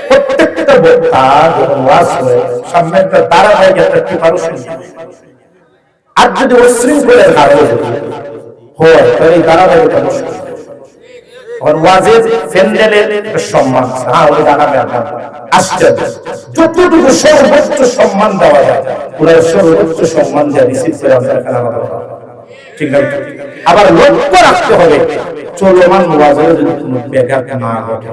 প্রত্যেকটা বক্তা যখন ওয়াজ করে সামনে একটা ধারাবাহিক একটা প্রিপারেশন, আর যদি অশৃঙ্খলের কারণে হয় তাহলে এই ধারাবাহিকতা নষ্ট। আর ওয়াজের প্যান্ডেলের সম্মান, হ্যাঁ ওই জানাবে আসছে যতটুকু সর্বোচ্চ সম্মান দেওয়া যায় ওরা সর্বোচ্চ সম্মান দেওয়া রিসিভ করে আমরা খেলা করা, ঠিক আছে? আবার লক্ষ্য রাখতে হবে চলমান ওয়াজের যদি কোনো ব্যাঘাত না ঘটে।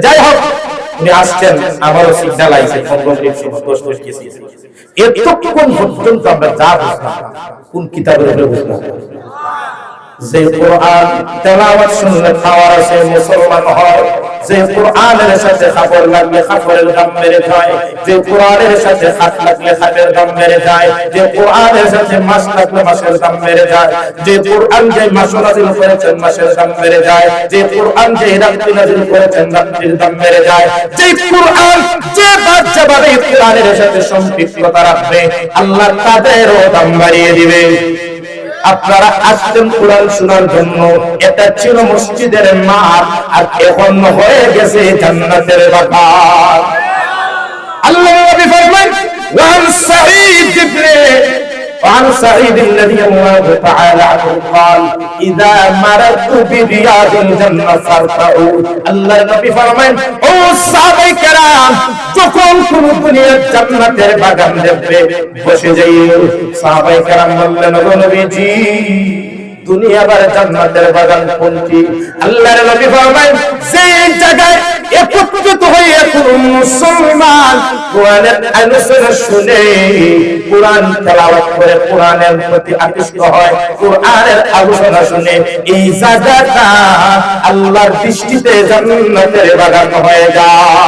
যাই হোক, উনি আসছেন, আমারও সিগন্যাল আইছে 15 মিনিট সময় 10 গেছি। এতক্ষণ পর্যন্ত আমরা যা বুঝলাম কোন কিতাবের উপরে বুঝলাম, যে কোরআন তেলাওয়াত শুনলে খাওয়ার আছে মুসলমান হয়, যে কোরআনের সাথে খাবার লাগলে খাবারের দাম বেড়ে যায়, যে কোরআনের সাথে হাত লাগলে হাতের দাম বেড়ে যায়, যে কোরআনের সাথে মাস লাগলে মাসের দাম বেড়ে যায়, যে কোরআন যে মাস নাযিল করেছেন মাসের দাম বেড়ে যায়, যে কোরআন যে রাত্রি নাযিল করেছেন রাত্রির দাম বেড়ে যায়, যে কোরআন যে বাচ্চাবারে কোরআনের সাথে সম্পৃক্ততা রাখবে আল্লাহ তাদেরও দাম বাড়িয়ে দিবে। আপনারা আসছেন কোরআন শোনার জন্য, এটা ছিল মসজিদের মাঠ, আর এখন হয়ে গেছে জান্নাতের বাগান। আল্লাহ নবী ফরমান ওয়ান সাঈদ ইবনে وعن سعيد الذي الله تعالى عنه قال إذا مررت برياض الجنة فارتعوا। الله নবী ফরমান ও সাহাবায়ে কেরাম, যখন কোন দুনিয়ার জান্নাতের বাগান দেখবে বসে যাইও। সাহাবায়ে কেরাম বললেন ও নবীজি দুনিয়ার জান্নাতের বাগান কোনটি? আল্লাহর নবী ফরমান যে জায়গায় একত্রিত হয়ে কোন মুসলমান কোরআনের আলোচনা শুনে, কোরআন তেলাওয়াত করে, কোরআনের প্রতি আকৃষ্ট হয়, কোরআনের আলোচনা শুনে, এই জায়গাটা আল্লাহর দৃষ্টিতে জান্নাতের বাগান হয়ে যায়।